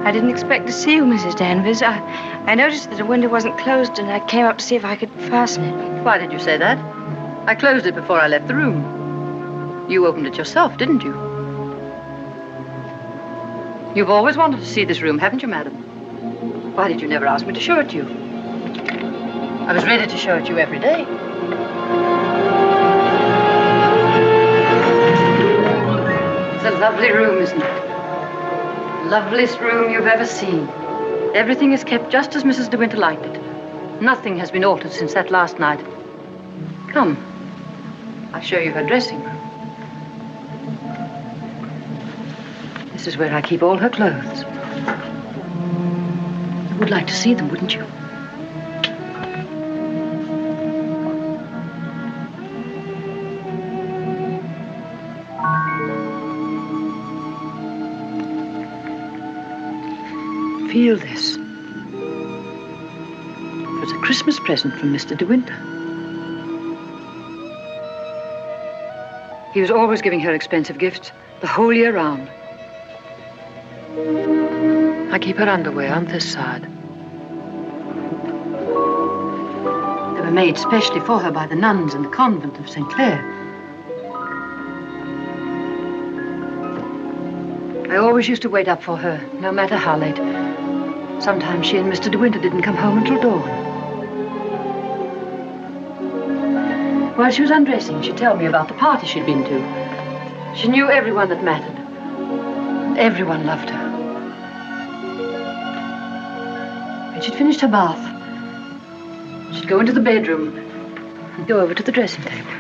I didn't expect to see you, Mrs. Danvers. I noticed that the window wasn't closed, and I came up to see if I could fasten it. Why did you say that? I closed it before I left the room. You opened it yourself, didn't you? You've always wanted to see this room, haven't you, madam? Why did you never ask me to show it to you? I was ready to show it to you every day. It's a lovely room, isn't it? Loveliest room you've ever seen. Everything is kept just as Mrs. De Winter liked it. Nothing has been altered since that last night. Come. I'll show you her dressing room. This is where I keep all her clothes. You would like to see them, wouldn't you? Feel this. It was a Christmas present from Mr. De Winter. He was always giving her expensive gifts, the whole year round. I keep her underwear on this side. They were made specially for her by the nuns in the convent of St. Clair. I always used to wait up for her, no matter how late. Sometimes she and Mr. De Winter didn't come home until dawn. While she was undressing, she'd tell me about the party she'd been to. She knew everyone that mattered. And everyone loved her. When she'd finished her bath, she'd go into the bedroom and go over to the dressing table.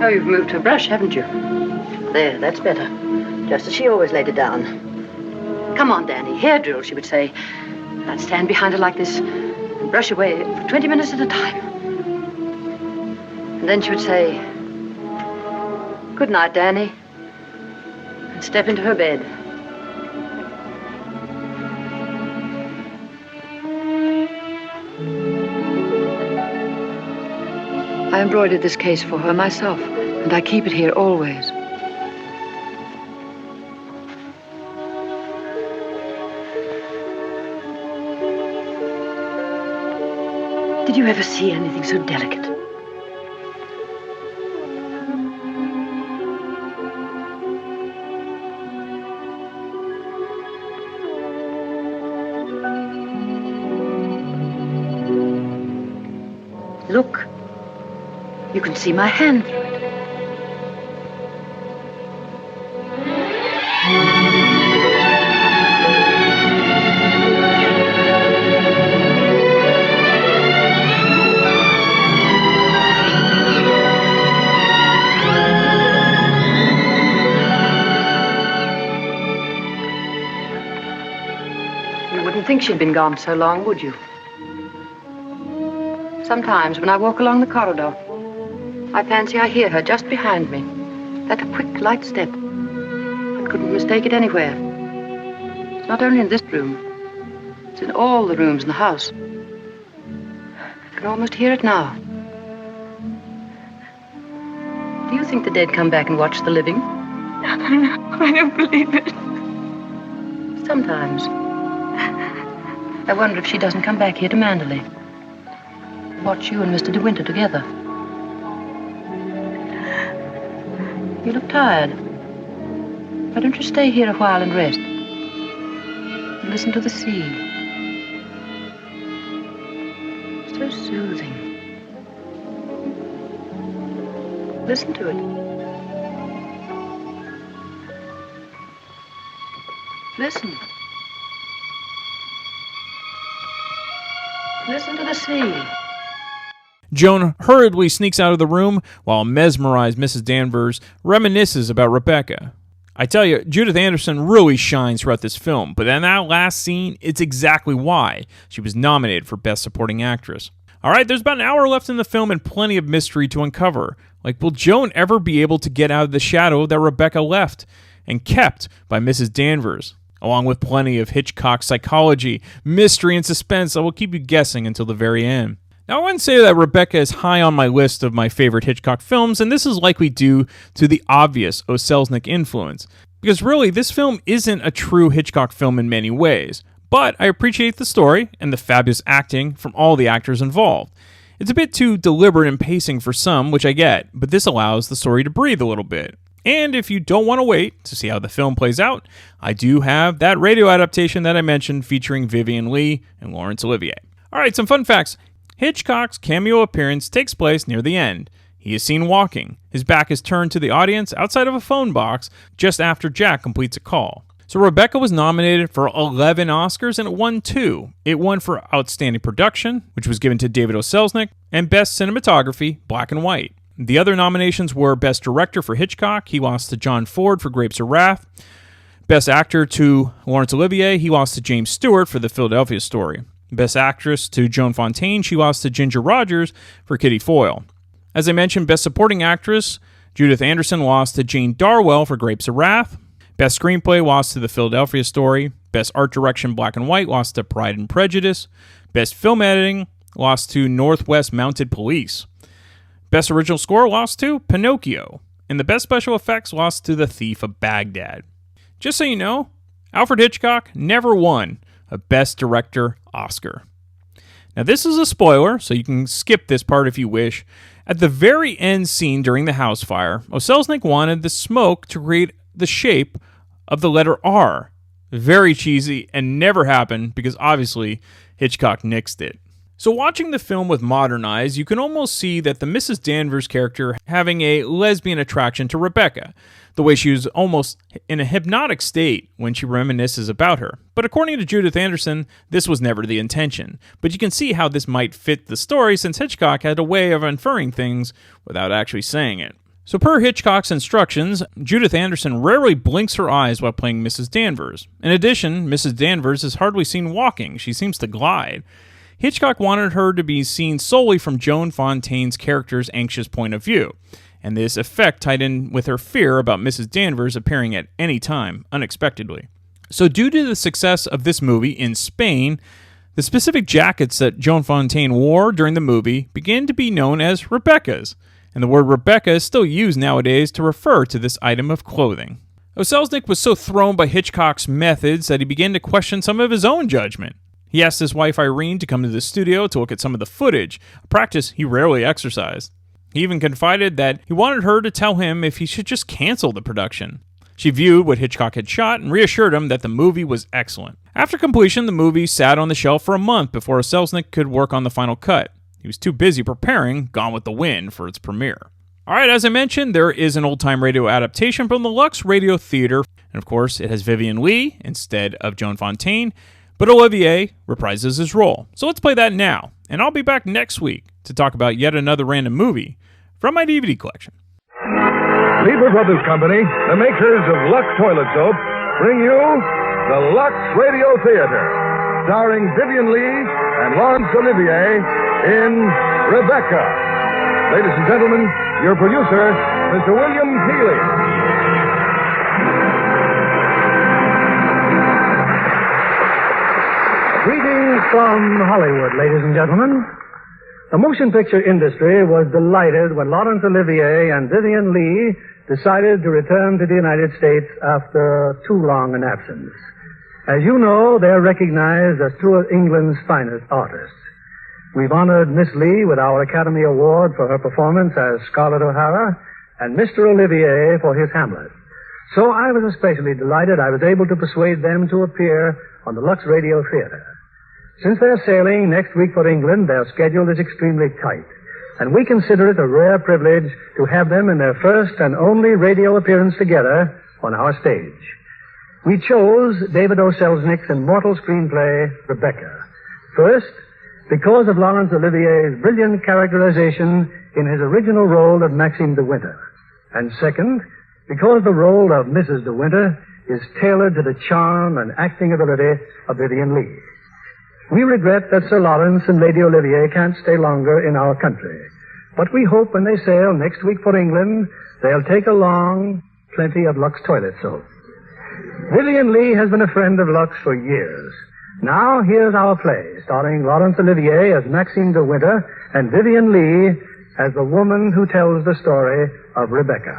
Oh, you've moved her brush, haven't you? There, that's better. Just as she always laid it down. Come on, Danny. Hair drill, she would say. And I'd stand behind her like this and brush away for 20 minutes at a time. And then she would say, "Good night, Danny," and step into her bed. I embroidered this case for her myself, and I keep it here always. Did you ever see anything so delicate? Look. You can see my hand through it. You wouldn't think she'd been gone so long, would you? Sometimes when I walk along the corridor, I fancy I hear her just behind me. That quick, light step. I couldn't mistake it anywhere. It's not only in this room. It's in all the rooms in the house. I can almost hear it now. Do you think the dead come back and watch the living? I don't believe it. Sometimes. I wonder if she doesn't come back here to Manderley. Watch you and Mr. De Winter together. You look tired. Why don't you stay here a while and rest? And listen to the sea. So soothing. Listen to it. Listen. Listen to the sea. Joan hurriedly sneaks out of the room while mesmerized Mrs. Danvers reminisces about Rebecca. I tell you, Judith Anderson really shines throughout this film, but in that last scene, it's exactly why she was nominated for Best Supporting Actress. Alright, there's about an hour left in the film and plenty of mystery to uncover. Like, will Joan ever be able to get out of the shadow that Rebecca left and kept by Mrs. Danvers? Along with plenty of Hitchcock psychology, mystery, and suspense that will keep you guessing until the very end. Now, I wouldn't say that Rebecca is high on my list of my favorite Hitchcock films, and this is likely due to the obvious O. Selznick influence. Because really, this film isn't a true Hitchcock film in many ways, but I appreciate the story and the fabulous acting from all the actors involved. It's a bit too deliberate in pacing for some, which I get, but this allows the story to breathe a little bit. And if you don't want to wait to see how the film plays out, I do have that radio adaptation that I mentioned featuring Vivien Leigh and Laurence Olivier. Alright, some fun facts. Hitchcock's cameo appearance takes place near the end. He is seen walking. His back is turned to the audience outside of a phone box just after Jack completes a call. So Rebecca was nominated for 11 Oscars and it won 2. It won for Outstanding Production, which was given to David O. Selznick, and Best Cinematography, Black and White. The other nominations were Best Director for Hitchcock. He lost to John Ford for Grapes of Wrath. Best Actor to Laurence Olivier. He lost to James Stewart for The Philadelphia Story. Best Actress to Joan Fontaine. She lost to Ginger Rogers for Kitty Foyle. As I mentioned, Best Supporting Actress, Judith Anderson lost to Jane Darwell for Grapes of Wrath. Best Screenplay lost to The Philadelphia Story. Best Art Direction Black and White lost to Pride and Prejudice. Best Film Editing lost to Northwest Mounted Police. Best Original Score lost to Pinocchio. And the Best Special Effects lost to The Thief of Baghdad. Just so you know, Alfred Hitchcock never won a Best Director Oscar. Now this is a spoiler, so you can skip this part if you wish. At the very end scene during the house fire, O. Selznick wanted the smoke to create the shape of the letter R. Very cheesy and never happened because obviously Hitchcock nixed it. So watching the film with modern eyes, you can almost see that the Mrs. Danvers character having a lesbian attraction to Rebecca, the way she was almost in a hypnotic state when she reminisces about her. But according to Judith Anderson, this was never the intention. But you can see how this might fit the story since Hitchcock had a way of inferring things without actually saying it. So per Hitchcock's instructions, Judith Anderson rarely blinks her eyes while playing Mrs. Danvers. In addition, Mrs. Danvers is hardly seen walking, she seems to glide. Hitchcock wanted her to be seen solely from Joan Fontaine's character's anxious point of view, and this effect tied in with her fear about Mrs. Danvers appearing at any time, unexpectedly. So due to the success of this movie in Spain, the specific jackets that Joan Fontaine wore during the movie began to be known as Rebecca's, and the word Rebecca is still used nowadays to refer to this item of clothing. O. Selznick was so thrown by Hitchcock's methods that he began to question some of his own judgment. He asked his wife Irene to come to the studio to look at some of the footage, a practice he rarely exercised. He even confided that he wanted her to tell him if he should just cancel the production. She viewed what Hitchcock had shot and reassured him that the movie was excellent. After completion, the movie sat on the shelf for a month before Selznick could work on the final cut. He was too busy preparing Gone with the Wind for its premiere. Alright, as I mentioned, there is an old-time radio adaptation from the Lux Radio Theater, and of course it has Vivien Leigh instead of Joan Fontaine, but Olivier reprises his role. So let's play that now, and I'll be back next week to talk about yet another random movie from my DVD collection. Lever Brothers Company, the makers of Lux Toilet Soap, bring you the Lux Radio Theater, starring Vivien Leigh and Laurence Olivier in Rebecca. Ladies and gentlemen, your producer, Mr. William Keighley. Greetings from Hollywood, ladies and gentlemen. The motion picture industry was delighted when Laurence Olivier and Vivien Leigh decided to return to the United States after too long an absence. As you know, they're recognized as two of England's finest artists. We've honored Miss Leigh with our Academy Award for her performance as Scarlett O'Hara and Mr. Olivier for his Hamlet. So I was especially delighted I was able to persuade them to appear on the Lux Radio Theater. Since they're sailing next week for England, their schedule is extremely tight, and we consider it a rare privilege to have them in their first and only radio appearance together on our stage. We chose David O. Selznick's immortal screenplay, Rebecca. First, because of Laurence Olivier's brilliant characterization in his original role of Maxime de Winter. And second, because the role of Mrs. de Winter is tailored to the charm and acting ability of Vivien Leigh. We regret that Sir Lawrence and Lady Olivier can't stay longer in our country. But we hope when they sail next week for England, they'll take along plenty of Lux toilet soap. Vivien Leigh has been a friend of Lux for years. Now here's our play, starring Laurence Olivier as Maxime de Winter and Vivien Leigh as the woman who tells the story of Rebecca.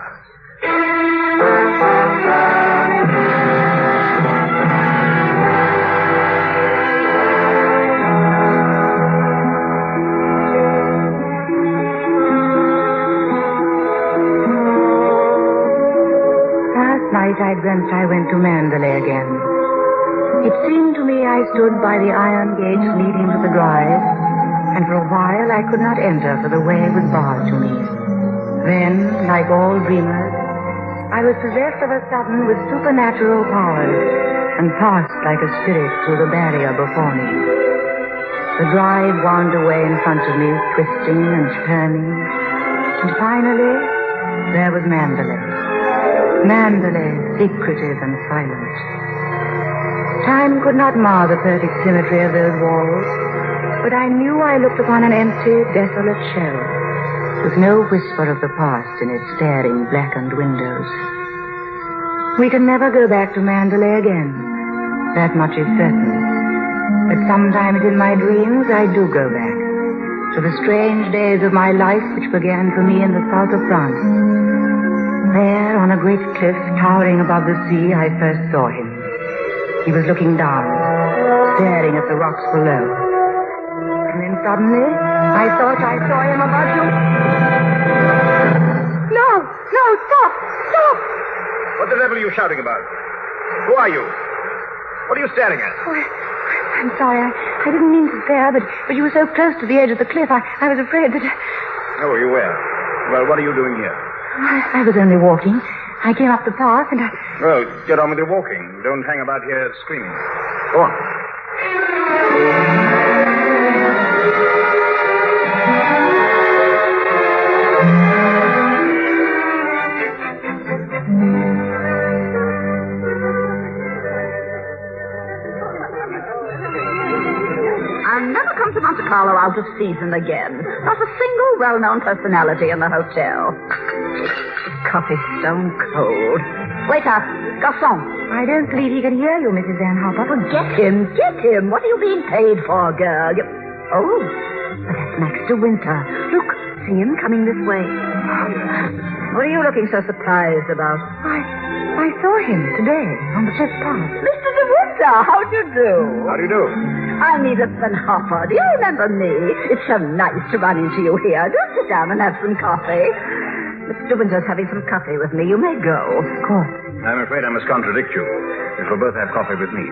I dreamt I went to Mandalay again. It seemed to me I stood by the iron gates leading to the drive, and for a while I could not enter, for the way was barred to me. Then, like all dreamers, I was possessed of a sudden with supernatural powers, and passed like a spirit through the barrier before me. The drive wound away in front of me, twisting and turning, and finally, there was Mandalay. Mandalay, secretive and silent. Time could not mar the perfect symmetry of those walls, but I knew I looked upon an empty, desolate shell, with no whisper of the past in its staring, blackened windows. We can never go back to Mandalay again. That much is certain. But sometimes in my dreams I do go back to the strange days of my life which began for me in the south of France. There, on a great cliff towering above the sea, I first saw him. He was looking down, staring at the rocks below. And then suddenly, I thought I saw him above you. No, stop! What the devil are you shouting about? Who are you? What are you staring at? Oh, I'm sorry. I didn't mean to stare, but you were so close to the edge of the cliff, I was afraid that... Oh, you were? Well, what are you doing here? I was only walking. I came up the path and I... Well, get on with your walking. Don't hang about here screaming. Go on. I'll never come to Monte Carlo out of season again. Not a single well-known personality in the hotel. Coffee stone cold. Waiter, garçon. I don't believe he can hear you, Mrs. Van Hopper. Well, get him. What are you being paid for, girl? Oh, that's Max de Winter. Look, see him coming this way. What are you looking so surprised about? I saw him today on the cliff path. Mr. de Winter, how do you do? How do you do? I'm Edith Van Hopper. Do you remember me? It's so nice to run into you here. Do sit down and have some coffee. Mr. Winter's having some coffee with me. You may go. Of course. I'm afraid I must contradict you. If we'll both have coffee with me.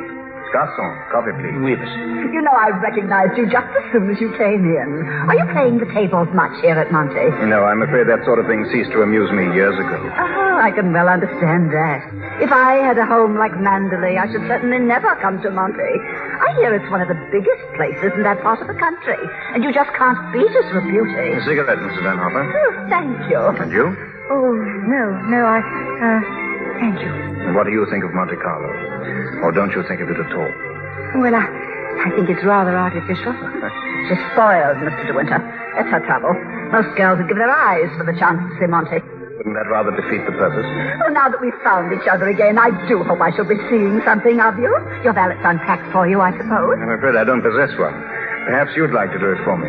Garçon, coffee, please. Oui, monsieur. You know, I recognized you just as soon as you came in. Are you playing the tables much here at Monte? No, I'm afraid that sort of thing ceased to amuse me years ago. Oh, I can well understand that. If I had a home like Mandalay, I should certainly never come to Monte. I hear it's one of the biggest places in that part of the country, and you just can't beat its reputation. A cigarette, Mrs. Van Hopper. Oh, thank you. And you? Oh, no, thank you. And what do you think of Monte Carlo? Or don't you think of it at all? Well, I think it's rather artificial. She's spoiled, Mr. De Winter. That's her trouble. Most girls would give their eyes for the chance to see Monte. Wouldn't that rather defeat the purpose? Well, now that we've found each other again, I do hope I shall be seeing something of you. Your valet's unpacked for you, I suppose. I'm afraid I don't possess one. Perhaps you'd like to do it for me.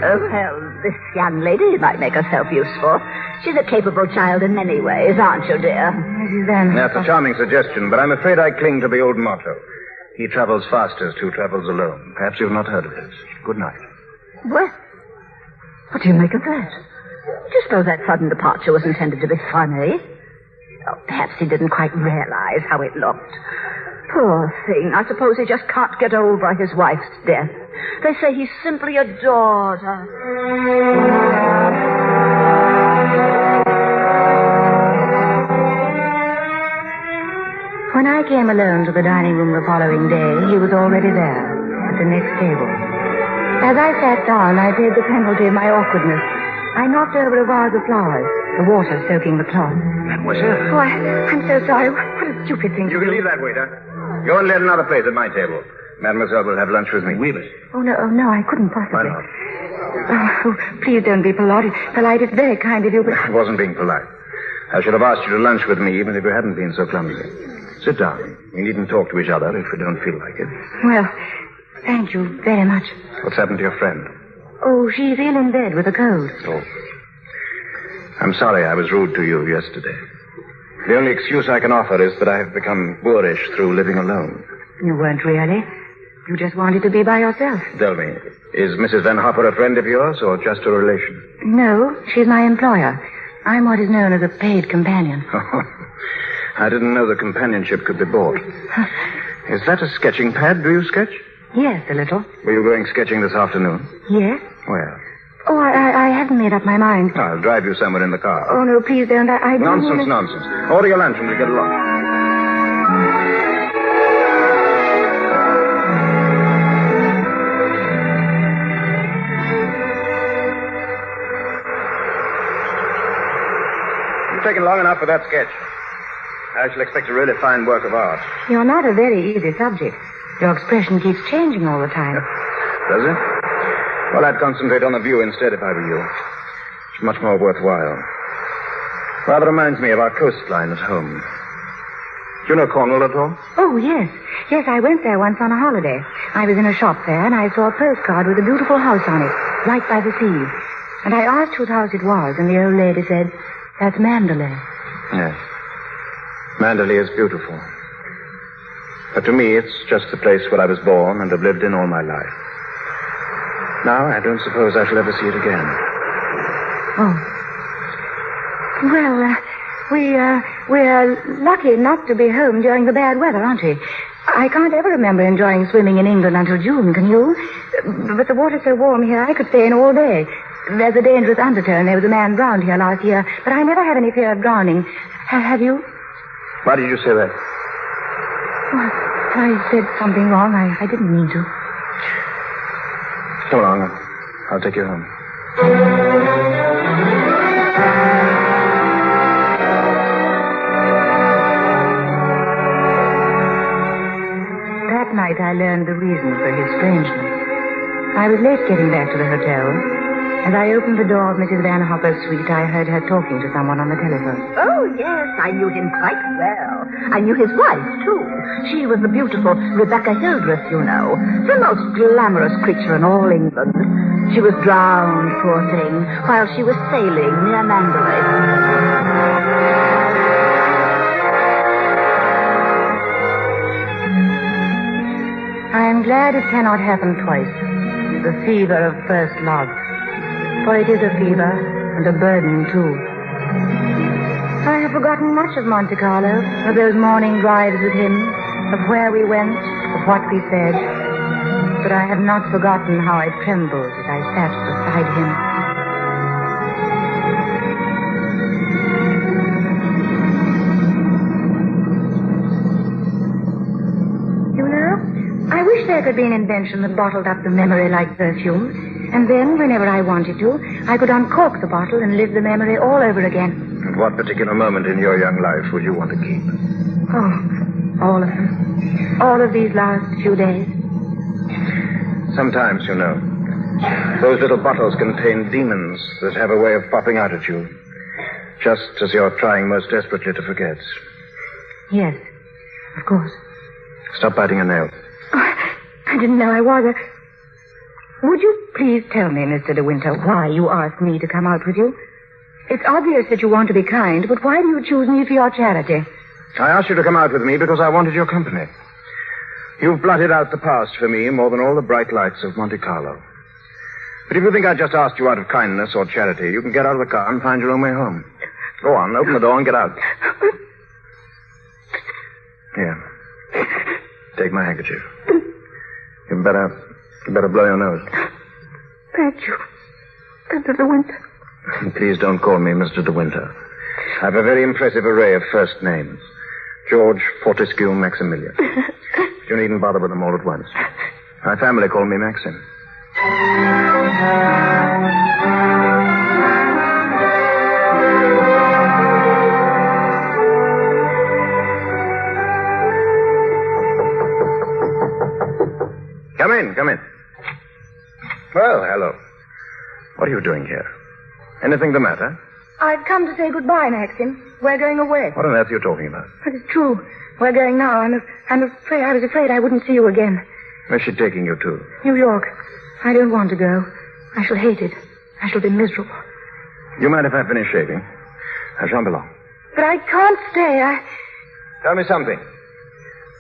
Oh, well, this young lady might make herself useful. She's a capable child in many ways, aren't you, dear? Mrs. Van That's a charming suggestion, but I'm afraid I cling to the old motto. He travels fastest who travels alone. Perhaps you've not heard of it. Good night. What do you make of that? Do you suppose that sudden departure was intended to be funny? Oh, perhaps he didn't quite realize how it looked. Poor thing. I suppose he just can't get over his wife's death. They say he simply adored her. When I came alone to the dining room the following day, he was already there, at the next table. As I sat down, I paid the penalty of my awkwardness. I knocked over a vase of flowers, the water soaking the cloth. Mademoiselle? Oh, I'm so sorry. What a stupid thing to do. You can leave that, waiter. Go and let another place at my table. Mademoiselle will have lunch with me. Oui, Oh, no, I couldn't possibly. Why not? Oh, please don't be polite. It's very kind of you, but... I wasn't being polite. I should have asked you to lunch with me even if you hadn't been so clumsy. Sit down. We needn't talk to each other if we don't feel like it. Well, thank you very much. What's happened to your friend? Oh, she's ill in bed with a cold. Oh. I'm sorry I was rude to you yesterday. The only excuse I can offer is that I have become boorish through living alone. You weren't really. You just wanted to be by yourself. Tell me, is Mrs. Van Hopper a friend of yours or just a relation? No, she's my employer. I'm what is known as a paid companion. I didn't know the companionship could be bought. Is that a sketching pad? Do you sketch? Yes, a little. Were you going sketching this afternoon? Yes. Where? Oh, I haven't made up my mind. I'll drive you somewhere in the car. Oh, no, please don't. I don't Nonsense. Order your lunch and we'll get along. You've taken long enough for that sketch. I shall expect a really fine work of art. You're not a very easy subject. Your expression keeps changing all the time. Does it? Well, I'd concentrate on the view instead if I were you. It's much more worthwhile. Rather reminds me of our coastline at home. Do you know Cornwall at all? Oh, yes. Yes, I went there once on a holiday. I was in a shop there, and I saw a postcard with a beautiful house on it, right by the sea. And I asked whose house it was, and the old lady said, "That's Mandalay." Yes. Mandalay is beautiful. But to me, it's just the place where I was born and have lived in all my life. Now, I don't suppose I shall ever see it again. Oh. Well, we're lucky not to be home during the bad weather, aren't we? I can't ever remember enjoying swimming in England until June, can you? But the water's so warm here, I could stay in all day. There's a dangerous undertone. There was a man drowned here last year, but I never had any fear of drowning. Have you? Why did you say that? Well, I said something wrong. I didn't mean to. Come along. I'll take you home. That night I learned the reason for his strangeness. I was late getting back to the hotel. As I opened the door of Mrs. Van Hopper's suite, I heard her talking to someone on the telephone. Oh, yes, I knew him quite well. I knew his wife, too. She was the beautiful Rebecca Hildreth, you know. The most glamorous creature in all England. She was drowned, poor thing, while she was sailing near Mandalay. I am glad it cannot happen twice. The fever of first love. For it is a fever and a burden, too. I have forgotten much of Monte Carlo, of those morning drives with him, of where we went, of what we said. But I have not forgotten how I trembled as I sat beside him. You know, I wish there could be an invention that bottled up the memory like perfume. And then, whenever I wanted to, I could uncork the bottle and live the memory all over again. And what particular moment in your young life would you want to keep? Oh, all of them. All of these last few days. Sometimes, you know, those little bottles contain demons that have a way of popping out at you, just as you're trying most desperately to forget. Yes, of course. Stop biting your nails. Oh, I didn't know I was a... Would you please tell me, Mr. De Winter, why you asked me to come out with you? It's obvious that you want to be kind, but why do you choose me for your charity? I asked you to come out with me because I wanted your company. You've blotted out the past for me more than all the bright lights of Monte Carlo. But if you think I just asked you out of kindness or charity, you can get out of the car and find your own way home. Go on, open the door and get out. Here. Take my handkerchief. You better blow your nose. Thank you, Mr. De Winter. Please don't call me Mr. De Winter. I have a very impressive array of first names. George Fortescue Maximilian. You needn't bother with them all at once. My family call me Maxim. Come in. Well, hello. What are you doing here? Anything the matter? I've come to say goodbye, Maxim. We're going away. What on earth are you talking about? But it's true. We're going now. I was afraid I wouldn't see you again. Where's she taking you to? New York. I don't want to go. I shall hate it. I shall be miserable. You mind if I finish shaving? I shan't be long. But I can't stay. Tell me something.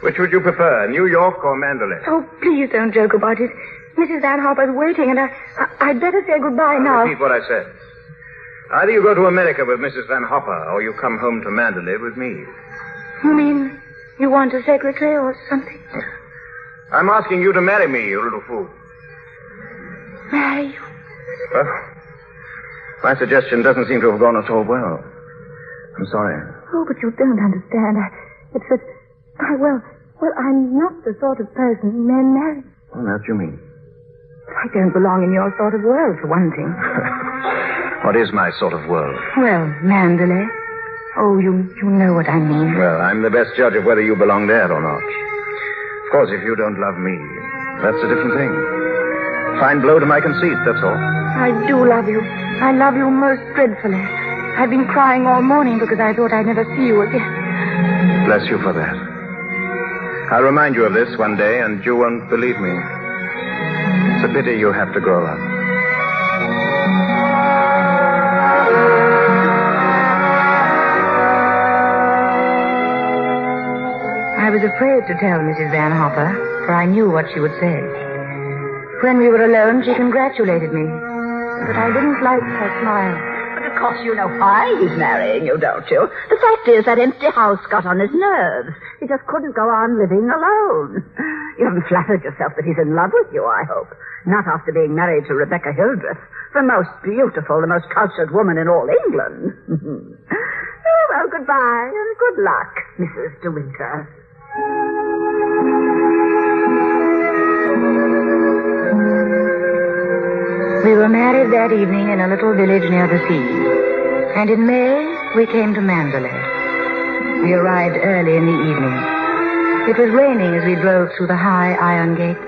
Which would you prefer, New York or Mandalay? Oh, please don't joke about it. Mrs. Van Hopper's waiting, and I'd better say goodbye now. Repeat what I said. Either you go to America with Mrs. Van Hopper, or you come home to Mandalay with me. You mean you want a secretary or something? I'm asking you to marry me, you little fool. Marry you? Well, my suggestion doesn't seem to have gone at all well. I'm sorry. Oh, but you don't understand. It's that... Well, I'm not the sort of person men marry. Well, that's what you mean. I don't belong in your sort of world, for one thing. What is my sort of world? Well, Mandalay. Oh, you know what I mean. Well, I'm the best judge of whether you belong there or not. Of course, if you don't love me, that's a different thing. Fine blow to my conceit, that's all. I do love you. I love you most dreadfully. I've been crying all morning because I thought I'd never see you again. Bless you for that. I'll remind you of this one day, and you won't believe me. It's a pity you have to grow up. I was afraid to tell Mrs. Van Hopper, for I knew what she would say. When we were alone, she congratulated me. But I didn't like her smile. But of course you know why he's marrying you, don't you? The fact is that empty house got on his nerves. He just couldn't go on living alone. You haven't flattered yourself that he's in love with you, I hope. Not after being married to Rebecca Hildreth, the most beautiful, the most cultured woman in all England. Oh, well, goodbye and good luck, Mrs. De Winter. We were married that evening in a little village near the sea. And in May, we came to Mandalay. We arrived early in the evening. It was raining as we drove through the high iron gates.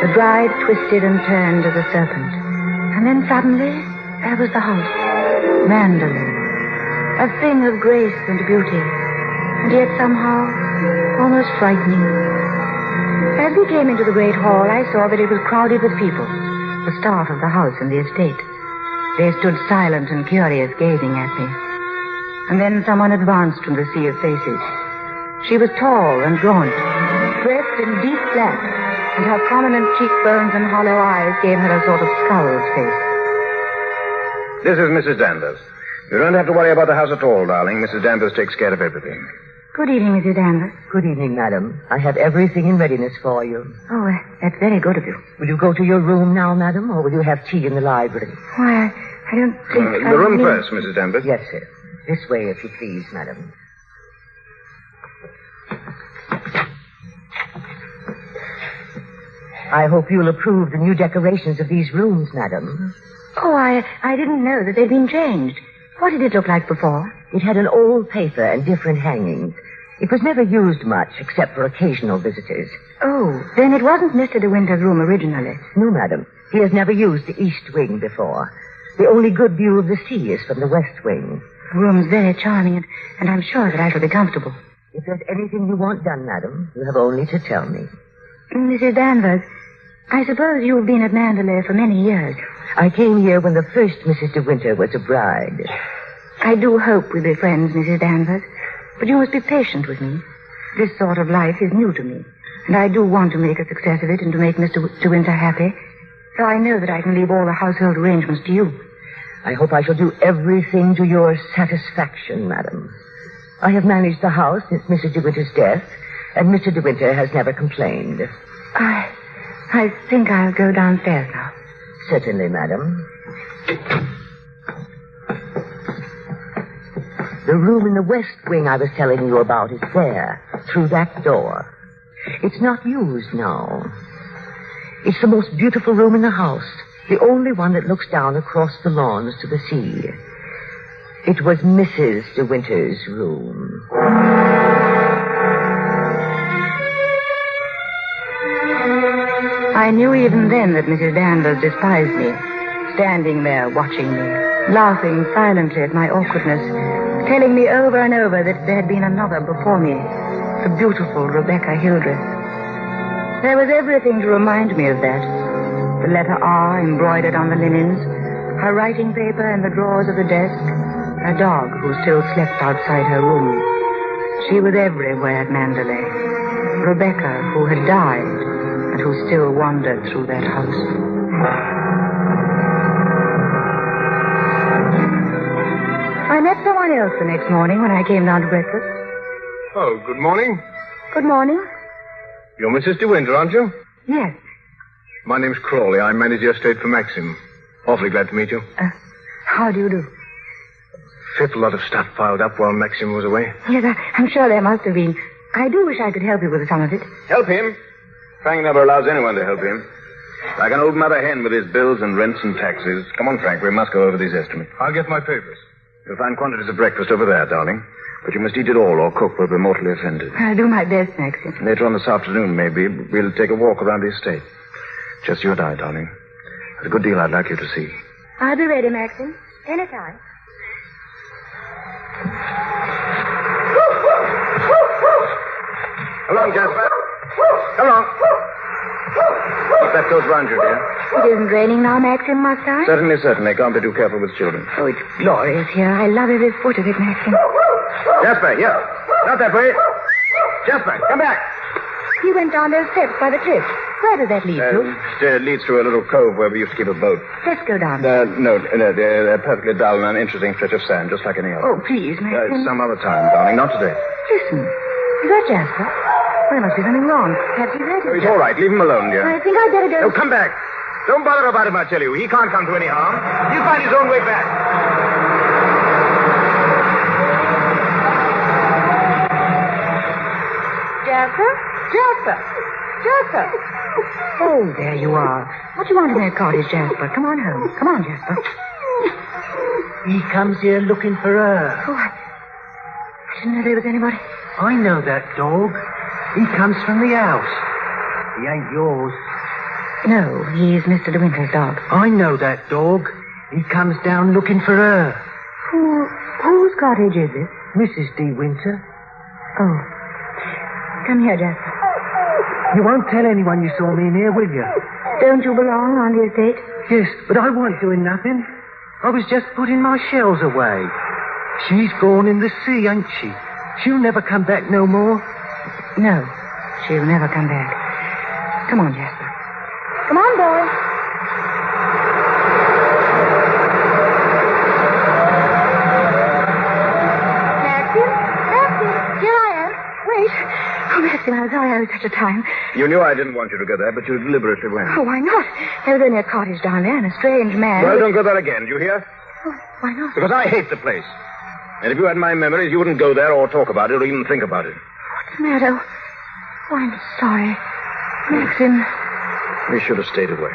The bride twisted and turned as a serpent. And then suddenly, there was the house. Mandalay. A thing of grace and beauty. And yet somehow, almost frightening. As we came into the great hall, I saw that it was crowded with people. The staff of the house and the estate. They stood silent and curious, gazing at me. And then someone advanced from the sea of faces. She was tall and gaunt, dressed in deep black, and her prominent cheekbones and hollow eyes gave her a sort of skulled face. This is Mrs. Danvers. You don't have to worry about the house at all, darling. Mrs. Danvers takes care of everything. Good evening, Mrs. Danvers. Good evening, madam. I have everything in readiness for you. Oh, that's very good of you. Will you go to your room now, madam, or will you have tea in the library? Why, I don't think... The room first, Mrs. Danvers. Yes, sir. This way, if you please, madam. I hope you'll approve the new decorations of these rooms, madam. Oh, I didn't know that they'd been changed. What did it look like before? It had an old paper and different hangings. It was never used much, except for occasional visitors. Oh, then it wasn't Mr. De Winter's room originally. No, madam. He has never used the east wing before. The only good view of the sea is from the west wing. The room's very charming, and I'm sure that I shall be comfortable. If there's anything you want done, madam, you have only to tell me. Mrs. Danvers, I suppose you've been at Mandalay for many years. I came here when the first Mrs. De Winter was a bride. I do hope we'll be friends, Mrs. Danvers. But you must be patient with me. This sort of life is new to me. And I do want to make a success of it and to make Mr. De Winter happy. So I know that I can leave all the household arrangements to you. I hope I shall do everything to your satisfaction, madam. I have managed the house since Mrs. De Winter's death, and Mr. De Winter has never complained. I think I'll go downstairs now. Certainly, madam. The room in the west wing I was telling you about is there, through that door. It's not used now. It's the most beautiful room in the house, the only one that looks down across the lawns to the sea. It was Mrs. De Winter's room. I knew even then that Mrs. Danvers despised me, standing there watching me, laughing silently at my awkwardness, telling me over and over that there had been another before me, the beautiful Rebecca Hildreth. There was everything to remind me of that. The letter R embroidered on the linens, her writing paper in the drawers of the desk, a dog who still slept outside her room. She was everywhere at Mandalay. Rebecca, who had died, and who still wandered through that house. I met someone else the next morning when I came down to breakfast. Oh, good morning. Good morning. You're Mrs. De Winter, aren't you? Yes. My name's Crawley. I manage the estate for Maxim. Awfully glad to meet you. How do you do? Fifth lot of stuff piled up while Maxim was away. Yes, I'm sure there must have been. I do wish I could help you with some of it. Help him? Frank never allows anyone to help him. Like an old mother hen with his bills and rents and taxes. Come on, Frank. We must go over these estimates. I'll get my papers. You'll find quantities of breakfast over there, darling. But you must eat it all, or cook will be mortally offended. I'll do my best, Maxim. Later on this afternoon, maybe, we'll take a walk around the estate. Just you and I, darling. There's a good deal I'd like you to see. I'll be ready, Maxim. Anytime. along, Jasper. Come along. Keep that coat round you, dear. It isn't raining now, Maxim, must I? Certainly, certainly. Can't be too careful with children. Oh, it's glorious here. I love every foot of it, Maxim. Jasper, here. Not that way. Jasper, come back. He went down those steps by the cliff. Where does that lead to? It leads to a little cove where we used to keep a boat. Let's go down. No, they're perfectly dull and uninteresting stretch of sand, just like any other. Oh, please, Maxim. Some other time, darling, not today. Listen. Is that Jasper? There must be something wrong. Perhaps he's ready. Oh, he's all right. Leave him alone, dear. I think I'd better go. No, come back. Don't bother about him, I tell you. He can't come to any harm. He'll find his own way back. Jasper? Jasper! Jasper! Oh, there you are. What do you want in that cottage, Jasper? Come on home. Come on, Jasper. He comes here looking for her. Oh, I didn't know there was anybody. I know that dog. He comes from the house. He ain't yours. No, he's Mr. De Winter's dog. I know that dog. He comes down looking for her. Whose cottage is it? Mrs. De Winter. Oh. Come here, Jasper. You won't tell anyone you saw me in here, will you? Don't you belong on the estate? Yes, but I wasn't doing nothing. I was just putting my shells away. She's gone in the sea, ain't she? She'll never come back no more. No, she'll never come back. Come on, Jasper. Come on, boy. Maxim, here I am. Wait. Oh, Maxim, I'm sorry I was such a time. You knew I didn't want you to go there, but you deliberately went. Oh, why not? There was only a cottage down there and a strange man. Well, don't go there again, do you hear? Oh, why not? Because I hate the place. And if you had my memories, you wouldn't go there or talk about it or even think about it. What's the matter? Oh, I'm sorry. Maxim. We should have stayed away.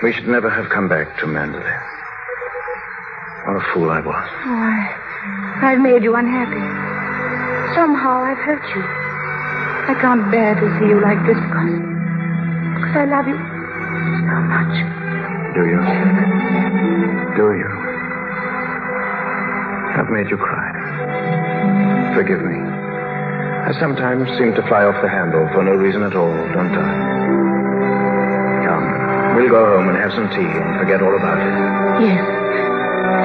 We should never have come back to Mandalay. What a fool I was. Oh, I've made you unhappy. Somehow I've hurt you. I can't bear to see you like this because I love you so much. Do you? Do you? I've made you cry. Forgive me. I sometimes seem to fly off the handle for no reason at all, don't I? Come, we'll go home and have some tea and forget all about it. Yes.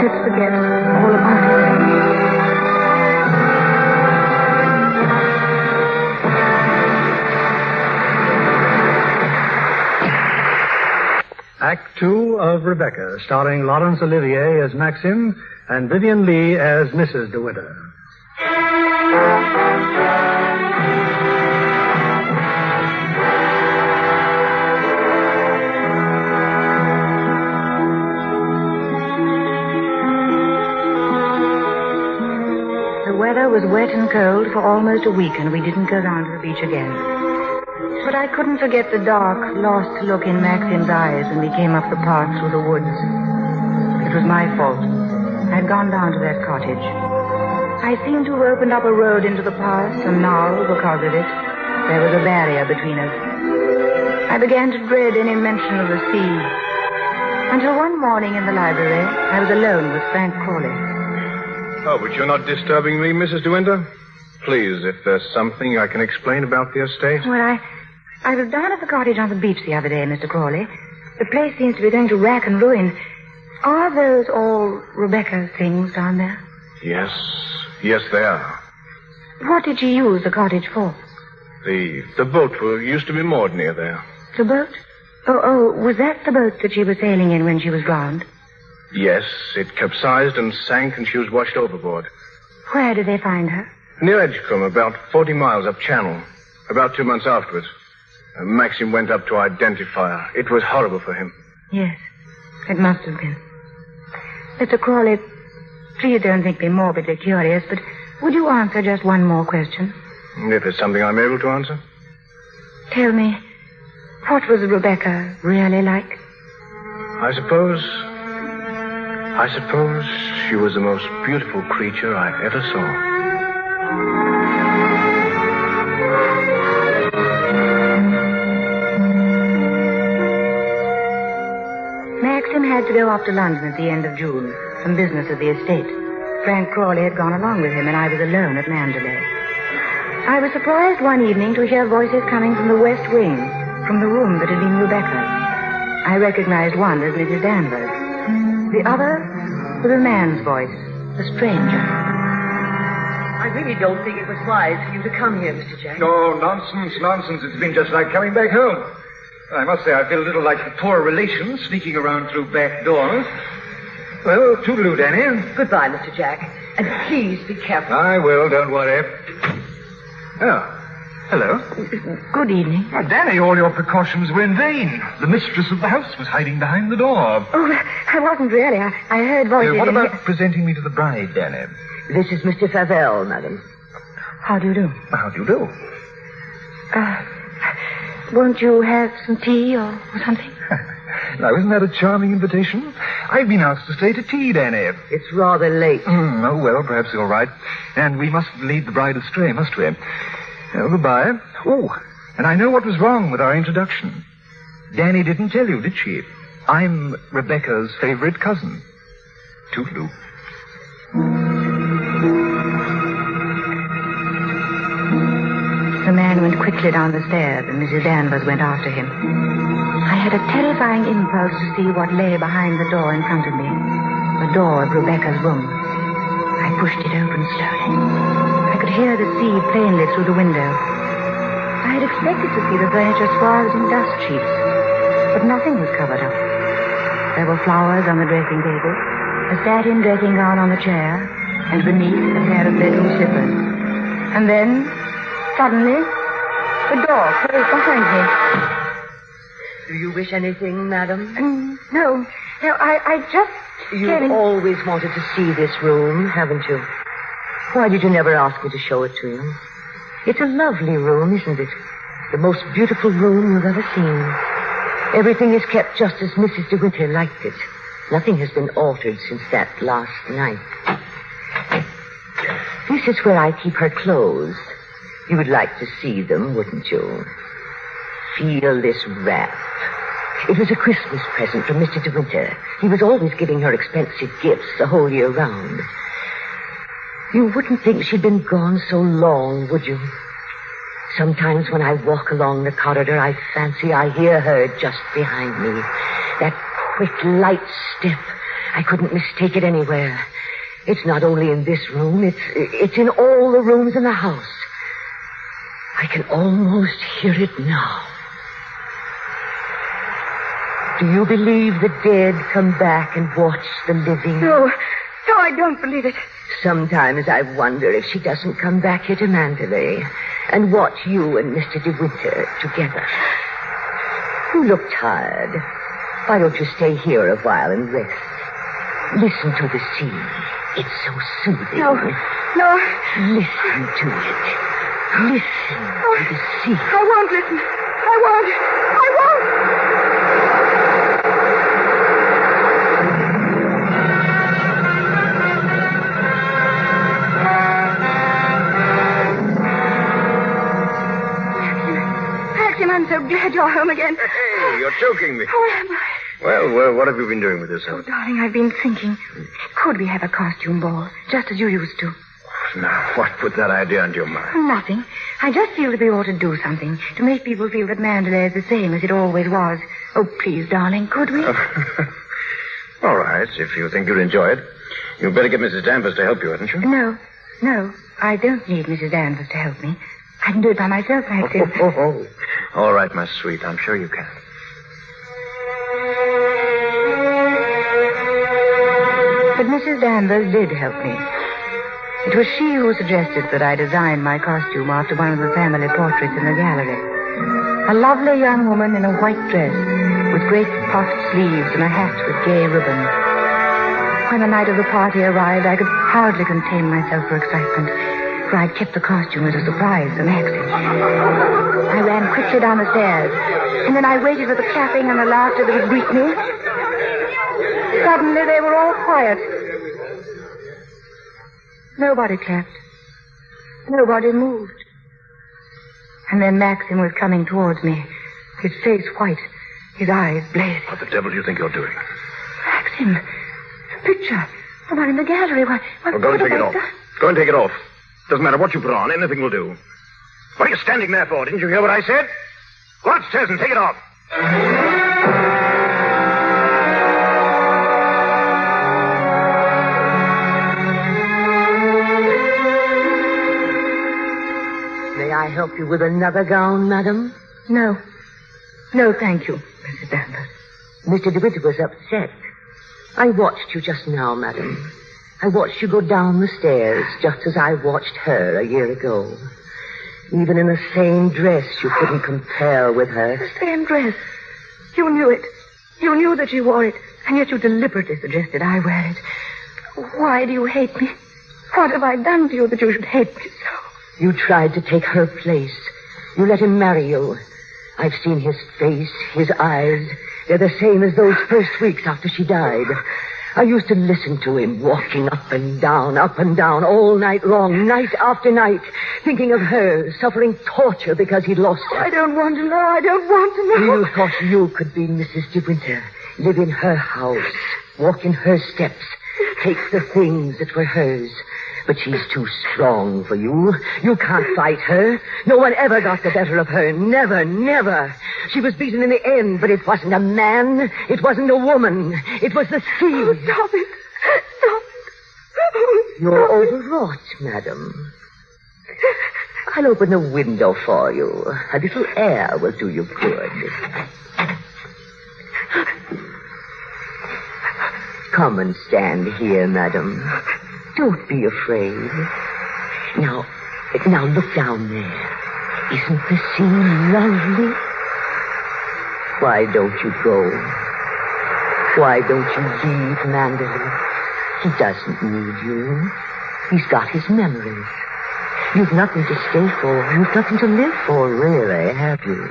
Let's forget all about it. Act 2 of Rebecca, starring Laurence Olivier as Maxim and Vivian Lee as Mrs. De Winter. The weather was wet and cold for almost a week, and we didn't go down to the beach again. But I couldn't forget the dark, lost look in Maxim's eyes when we came up the path through the woods. It was my fault. I'd gone down to that cottage. I seemed to have opened up a road into the past, and now, because of it, there was a barrier between us. I began to dread any mention of the sea. Until one morning in the library, I was alone with Frank Crawley. Oh, but you're not disturbing me, Mrs. De Winter? Please, if there's something I can explain about the estate. Well, I was down at the cottage on the beach the other day, Mr. Crawley. The place seems to be going to rack and ruin. Are those all Rebecca's things down there? Yes, they are. What did she use the cottage for? The boat used to be moored near there. The boat? Oh, was that the boat that she was sailing in when she was drowned? Yes, it capsized and sank and she was washed overboard. Where did they find her? Near Edgecombe, about 40 miles up channel. About 2 months afterwards. Maxim went up to identify her. It was horrible for him. Yes, it must have been. Mr. Crawley, please don't think me morbidly curious, but would you answer just one more question? If it's something I'm able to answer. Tell me, what was Rebecca really like? I suppose she was the most beautiful creature I ever saw. Maxim had to go off to London at the end of June, some business at the estate. Frank Crawley had gone along with him, and I was alone at Mandalay. I was surprised one evening to hear voices coming from the west wing, from the room that had been Rebecca's. I recognized one as Mrs. Danvers. The other was a man's voice, a stranger. I really don't think it was wise for you to come here, Mr. Jack. No, nonsense. It's been just like coming back home. I must say I feel a little like the poor relations sneaking around through back doors. Well, toodaloo, Danny. Goodbye, Mr. Jack. And please be careful. I will, don't worry. Oh, hello. Good evening. Oh, Danny, all your precautions were in vain. The mistress of the house was hiding behind the door. Oh, I wasn't really. I heard voices. What about presenting me to the bride, Danny? This is Mr. Favell, madam. How do you do? How do you do? Won't you have some tea or something? Now, isn't that a charming invitation? I've been asked to stay to tea, Danny. It's rather late. Oh, well, perhaps you're right. And we mustn't lead the bride astray, must we? Goodbye. Oh, and I know what was wrong with our introduction. Danny didn't tell you, did she? I'm Rebecca's favorite cousin. Toodaloo. The man went quickly down the stairs, and Mrs. Danvers went after him. I had a terrifying impulse to see what lay behind the door in front of me, the door of Rebecca's room. I pushed it open slowly. I could hear the sea plainly through the window. I had expected to see the furniture swathed in dust sheets, but nothing was covered up. There were flowers on the dressing table, a satin dressing gown on the chair, and beneath a pair of bedroom slippers. And then, suddenly, the door closed behind me. Do you wish anything, madam? No, I just... You've always wanted to see this room, haven't you? Why did you never ask me to show it to you? It's a lovely room, isn't it? The most beautiful room you've ever seen. Everything is kept just as Mrs. De Winter liked it. Nothing has been altered since that last night. This is where I keep her clothes. You would like to see them, wouldn't you? Feel this wrap. It was a Christmas present from Mr. De Winter. He was always giving her expensive gifts the whole year round. You wouldn't think she'd been gone so long, would you? Sometimes when I walk along the corridor, I fancy I hear her just behind me. That quick, light step. I couldn't mistake it anywhere. It's not only in this room, it's in all the rooms in the house. I can almost hear it now. Do you believe the dead come back and watch the living? No, I don't believe it. Sometimes I wonder if she doesn't come back here to Mandalay and watch you and Mr. De Winter together. You look tired. Why don't you stay here a while and rest? Listen to the sea. It's so soothing. No. Listen to it. Listen to the sea. I won't listen. I won't. I'm so glad you're home again. Hey, you're choking me. Oh, am I? Well, what have you been doing with yourself? Oh, darling, I've been thinking. Could we have a costume ball, just as you used to? Now, what put that idea into your mind? Nothing. I just feel that we ought to do something to make people feel that Mandalay is the same as it always was. Oh, please, darling, could we? All right, if you think you'll enjoy it. You'd better get Mrs. Danvers to help you, hadn't you? No. I don't need Mrs. Danvers to help me. I can do it by myself, Maxim. Oh. All right, my sweet. I'm sure you can. But Mrs. Danvers did help me. It was she who suggested that I design my costume after one of the family portraits in the gallery. A lovely young woman in a white dress with great puffed sleeves and a hat with gay ribbons. When the night of the party arrived, I could hardly contain myself for excitement, for I'd kept the costume as a surprise for Maxie. I ran quickly down the stairs, and then I waited for the clapping and the laughter that would greet me. Suddenly, they were all quiet. Nobody clapped. Nobody moved. And then Maxim was coming towards me, his face white, his eyes blazing. What the devil do you think you're doing? Maxim, the picture, the one in the gallery. What Well, go and take it off. Go and take it off. Doesn't matter what you put on. Anything will do. What are you standing there for? Didn't you hear what I said? Go upstairs and take it off. May I help you with another gown, madam? No. No, thank you, Mrs. Danvers. Mr. DeWinter was upset. I watched you just now, madam. I watched you go down the stairs just as I watched her a year ago. Even in the same dress, you couldn't compare with her. The same dress. You knew it. You knew that she wore it, and yet you deliberately suggested I wear it. Why do you hate me? What have I done to you that you should hate me so? You tried to take her place. You let him marry you. I've seen his face, his eyes. They're the same as those first weeks after she died. I used to listen to him walking up and down, all night long, night after night, thinking of her, suffering torture because he'd lost her. I don't want to know. I don't want to know. You thought you could be Mrs. De Winter, live in her house, walk in her steps, take the things that were hers. But she's too strong for you. You can't fight her. No one ever got the better of her. Never, never. She was beaten in the end, but it wasn't a man. It wasn't a woman. It was the sea. Oh, stop it. Stop it. You're overwrought, madam. I'll open the window for you. A little air will do you good. Come and stand here, madam. Don't be afraid. Now look down there. Isn't the sea lovely? Why don't you go? Why don't you leave Mandalay? He doesn't need you. He's got his memories. You've nothing to stay for. You've nothing to live for, really, have you?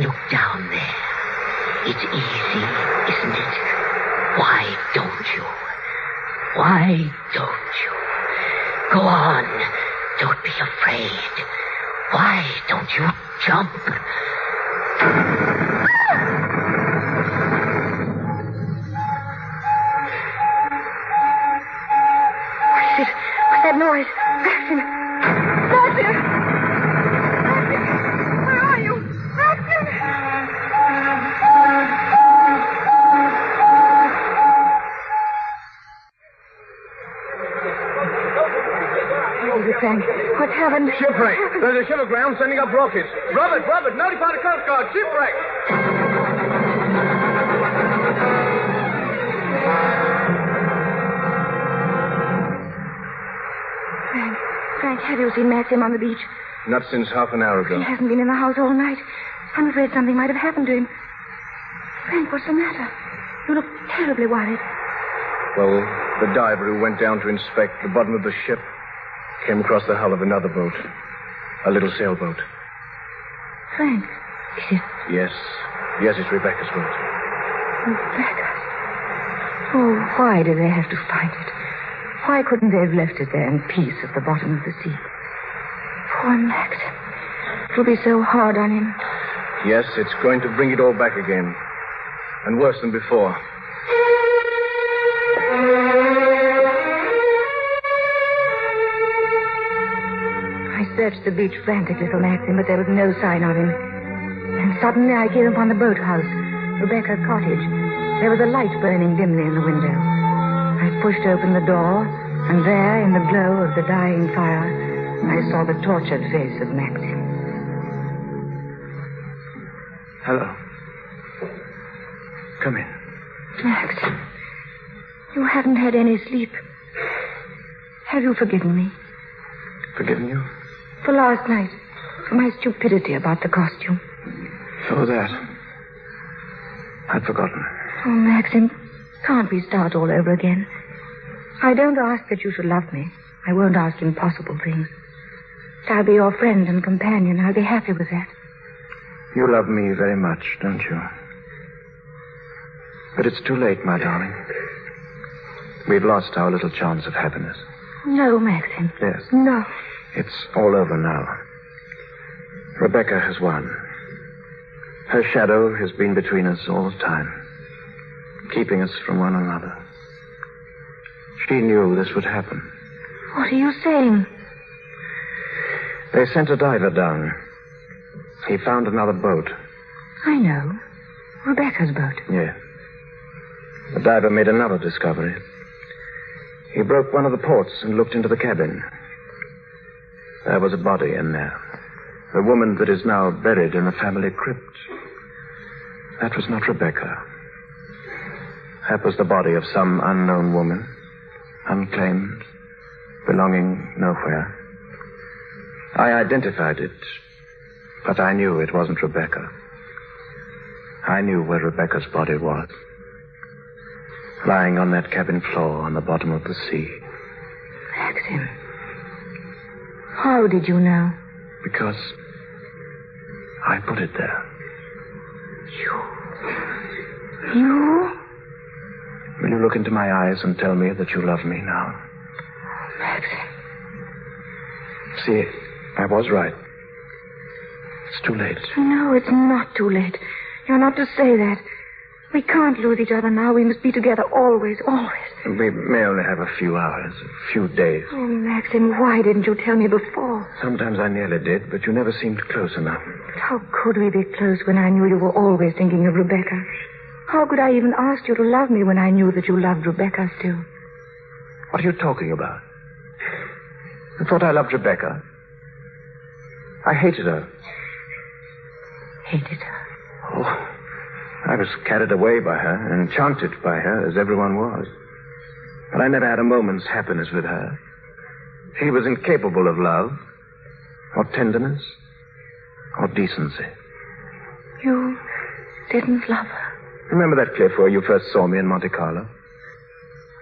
Look down there. It's easy, isn't it? Why don't you? Why don't you? Go on. Don't be afraid. Why don't you jump? What is it? What's that noise? Maxim! Maxim! Maxim! Where are you? Maxim! Frank, what's happened? Shipwreck. There's a ship aground sending up rockets. Robert, notify the Coast Guard. Shipwreck. Frank, have you seen Maxim on the beach? Not since half an hour ago. He hasn't been in the house all night. I'm afraid something might have happened to him. Frank, what's the matter? You look terribly worried. Well, the diver who went down to inspect the bottom of the ship came across the hull of another boat. A little sailboat. Frank, is it? Yes, it's Rebecca's boat. Rebecca? Oh, why did they have to find it? Why couldn't they have left it there in peace at the bottom of the sea? Poor Maxim. It will be so hard on him. Yes, it's going to bring it all back again. And worse than before. I searched the beach frantically for Maxim, but there was no sign of him. And suddenly I came upon the boathouse, Rebecca's cottage. There was a light burning dimly in the window. I pushed open the door, and there, in the glow of the dying fire, I saw the tortured face of Maxim. Hello. Come in. Maxim, you haven't had any sleep. Have you forgiven me? Forgiven you? For last night. For my stupidity about the costume. Oh, that. I'd forgotten. Oh, Maxim, can't we start all over again? I don't ask that you should love me. I won't ask impossible things. But I'll be your friend and companion. I'll be happy with that. You love me very much, don't you? But it's too late, my darling. We've lost our little chance of happiness. No, Maxim. Yes. No. It's all over now. Rebecca has won. Her shadow has been between us all the time, keeping us from one another. She knew this would happen. What are you saying? They sent a diver down. He found another boat. I know. Rebecca's boat. Yeah. The diver made another discovery. He broke one of the ports and looked into the cabin. There was a body in there. The woman that is now buried in the family crypt. That was not Rebecca. That was the body of some unknown woman, unclaimed, belonging nowhere. I identified it, but I knew it wasn't Rebecca. I knew where Rebecca's body was. Lying on that cabin floor on the bottom of the sea. Maxim. How did you know? Because I put it there. You? Will you look into my eyes and tell me that you love me now? Maxim. See, I was right. It's too late. No, it's not too late. You're not to say that. We can't lose each other now. We must be together always, always. We may only have a few hours, a few days. Oh, Maxim, why didn't you tell me before? Sometimes I nearly did, but you never seemed close enough. But how could we be close when I knew you were always thinking of Rebecca? How could I even ask you to love me when I knew that you loved Rebecca still? What are you talking about? You thought I loved Rebecca? I hated her. Hated her? Oh, I was carried away by her, enchanted by her, as everyone was. But I never had a moment's happiness with her. She was incapable of love, or tenderness, or decency. You didn't love her? Remember that cliff where you first saw me in Monte Carlo?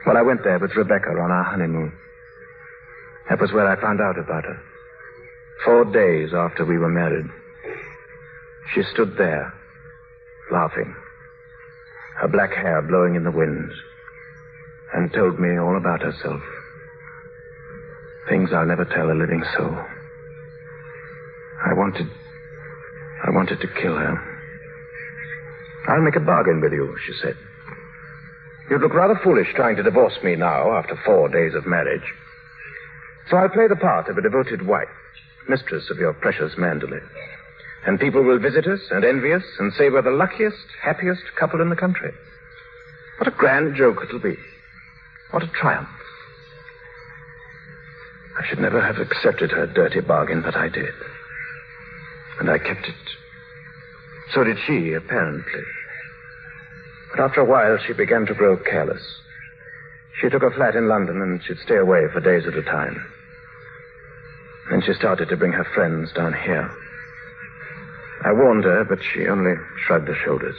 Well, I went there with Rebecca on our honeymoon. That was where I found out about her. 4 days after we were married. She stood there, laughing, her black hair blowing in the wind, and told me all about herself. Things I'll never tell a living soul. I wanted to kill her. I'll make a bargain with you, she said. You'd look rather foolish trying to divorce me now after 4 days of marriage. So I'll play the part of a devoted wife, mistress of your precious Manderley. And people will visit us and envy us and say we're the luckiest, happiest couple in the country. What a grand joke it'll be. What a triumph. I should never have accepted her dirty bargain, but I did. And I kept it. So did she, apparently. But after a while, she began to grow careless. She took a flat in London and she'd stay away for days at a time. Then she started to bring her friends down here. I warned her, but she only shrugged her shoulders.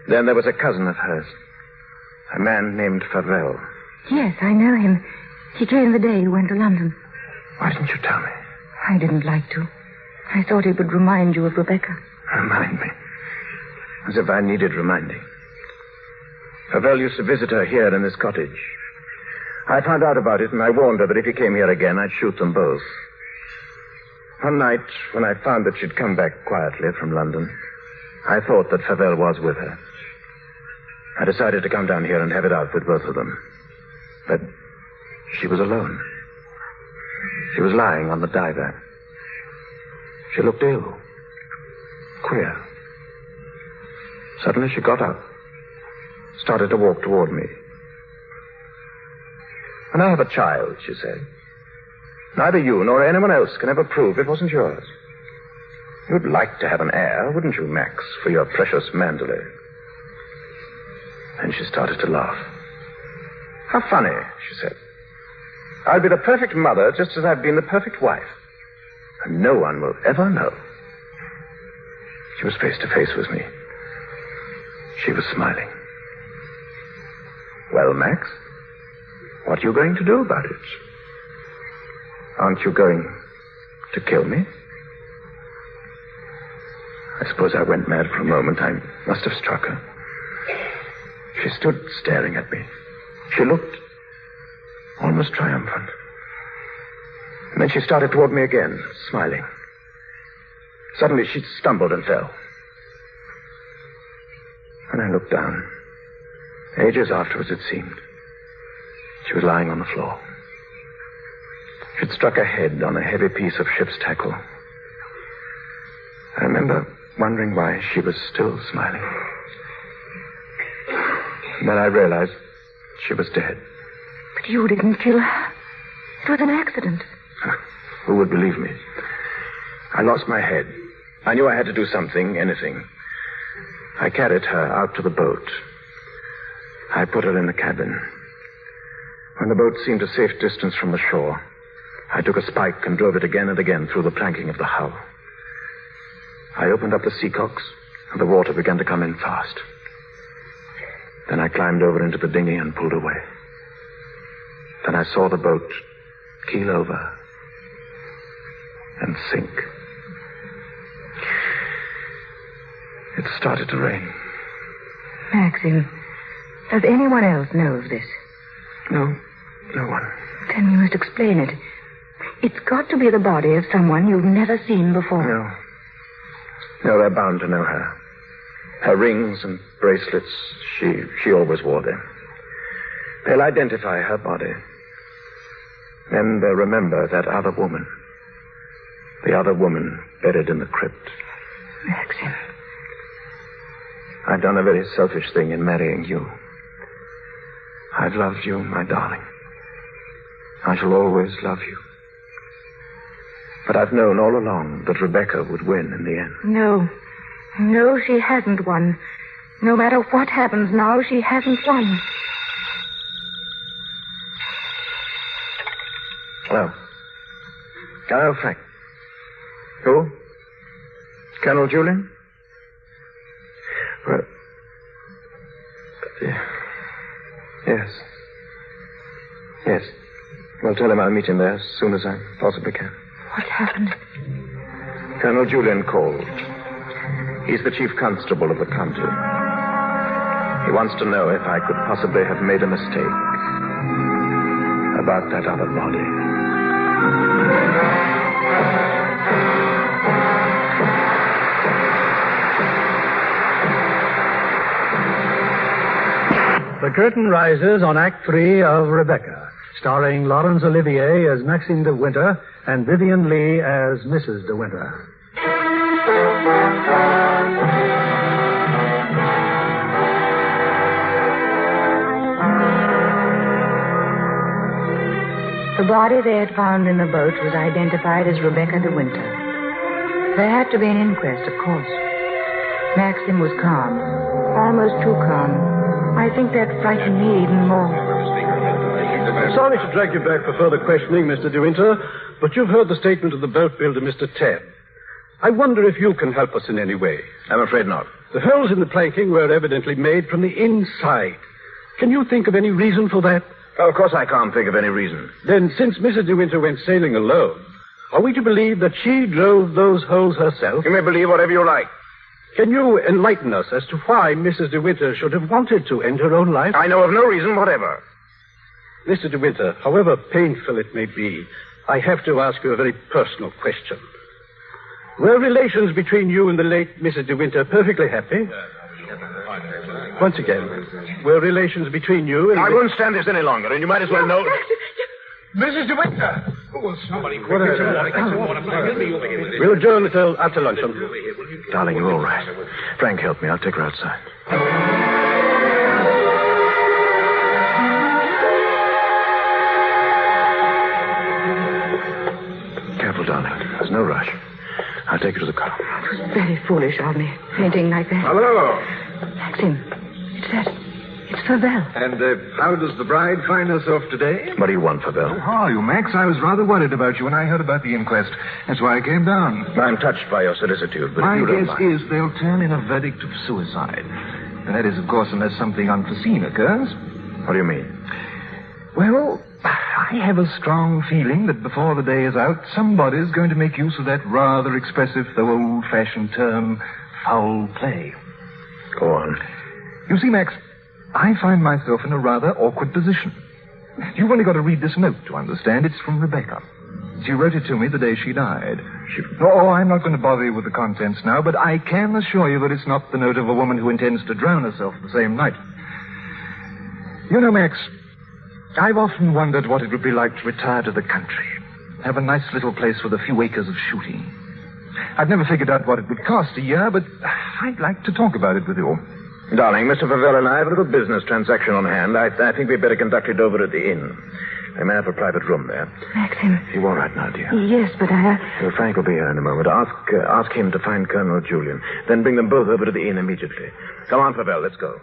Then there was a cousin of hers, a man named Favell. Yes, I know him. He came the day you went to London. Why didn't you tell me? I didn't like to. I thought it would remind you of Rebecca. Remind me? As if I needed reminding. Favell used to visit her here in this cottage. I found out about it, and I warned her that if he came here again, I'd shoot them both. One night, when I found that she'd come back quietly from London, I thought that Favell was with her. I decided to come down here and have it out with both of them. But she was alone. She was lying on the diver. She looked ill. Queer. Suddenly she got up, started to walk toward me. "And I have a child," she said. "Neither you nor anyone else can ever prove it wasn't yours. You'd like to have an heir, wouldn't you, Max, for your precious Manderley?" And she started to laugh. "How funny," she said. "I'll be the perfect mother just as I've been the perfect wife. And no one will ever know." She was face to face with me. She was smiling. "Well, Max, what are you going to do about it? Aren't you going to kill me?" I suppose I went mad for a moment. I must have struck her. She stood staring at me. She looked almost triumphant. And then she started toward me again, smiling. Suddenly she stumbled and fell. And I looked down. Ages afterwards, it seemed. She was lying on the floor. It struck her head on a heavy piece of ship's tackle. I remember wondering why she was still smiling. Then I realized she was dead. But you didn't kill her. It was an accident. Who would believe me? I lost my head. I knew I had to do something, anything. I carried her out to the boat. I put her in the cabin. When the boat seemed a safe distance from the shore, I took a spike and drove it again and again through the planking of the hull. I opened up the seacocks, and the water began to come in fast. Then I climbed over into the dinghy and pulled away. Then I saw the boat keel over and sink. It started to rain. Maxim, does anyone else know of this? No one. Then you must explain it. It's got to be the body of someone you've never seen before. No, they're bound to know her. Her rings and bracelets, she always wore them. They'll identify her body. Then they'll remember that other woman. The other woman buried in the crypt. Maxim. I've done a very selfish thing in marrying you. I've loved you, my darling. I shall always love you. But I've known all along that Rebecca would win in the end. No, she hasn't won. No matter what happens now, she hasn't won. Hello, Frank. Who? Colonel Julian? Well, Yes. Well, tell him I'll meet him there as soon as I possibly can. What happened? Colonel Julian called. He's the chief constable of the county. He wants to know if I could possibly have made a mistake about that other body. The curtain rises on Act 3 of Rebecca, starring Laurence Olivier as Maxime de Winter and Vivien Leigh as Mrs. de Winter. The body they had found in the boat was identified as Rebecca de Winter. There had to be an inquest, of course. Maxim was calm, almost too calm. I think that frightened me even more. Sorry to drag you back for further questioning, Mr. De Winter, but you've heard the statement of the boat builder, Mr. Tabb. I wonder if you can help us in any way. I'm afraid not. The holes in the planking were evidently made from the inside. Can you think of any reason for that? Oh, of course I can't think of any reason. Then, since Mrs. De Winter went sailing alone, are we to believe that she drove those holes herself? You may believe whatever you like. Can you enlighten us as to why Mrs. De Winter should have wanted to end her own life? I know of no reason whatever. Mr. De Winter, however painful it may be, I have to ask you a very personal question. Were relations between you and the late Mrs. De Winter perfectly happy? Once again, were relations between you and... I won't stand this any longer, and you might as well know... Mrs. De Winter! Will somebody... We'll adjourn until after luncheon. Darling, you're all right. Frank, help me. I'll take her outside. Careful, darling. There's no rush. I'll take you to the car. It was very foolish of me, fainting like that. Hello. Maxim, it's Fabel. And how does the bride find herself today? What do you want, Fabel? How are you, Max? I was rather worried about you when I heard about the inquest. That's why I came down. I'm touched by your solicitude, but My if you don't guess mind... is they'll turn in a verdict of suicide. And that is, of course, unless something unforeseen occurs. What do you mean? Well, I have a strong feeling that before the day is out, somebody's going to make use of that rather expressive, though old-fashioned term, foul play. Go on. You see, Max, I find myself in a rather awkward position. You've only got to read this note to understand. It's from Rebecca. She wrote it to me the day she died. Oh, I'm not going to bother you with the contents now, but I can assure you that it's not the note of a woman who intends to drown herself the same night. You know, Max, I've often wondered what it would be like to retire to the country. Have a nice little place with a few acres of shooting. I've never figured out what it would cost a year, but I'd like to talk about it with you. Darling, Mr. Favell and I have a little business transaction on hand. I think we'd better conduct it over at the inn. I may have a private room there. Maxim. You all right now, dear? Yes, but I... Frank will be here in a moment. Ask him to find Colonel Julian. Then bring them both over to the inn immediately. Come on, Favell, let's go.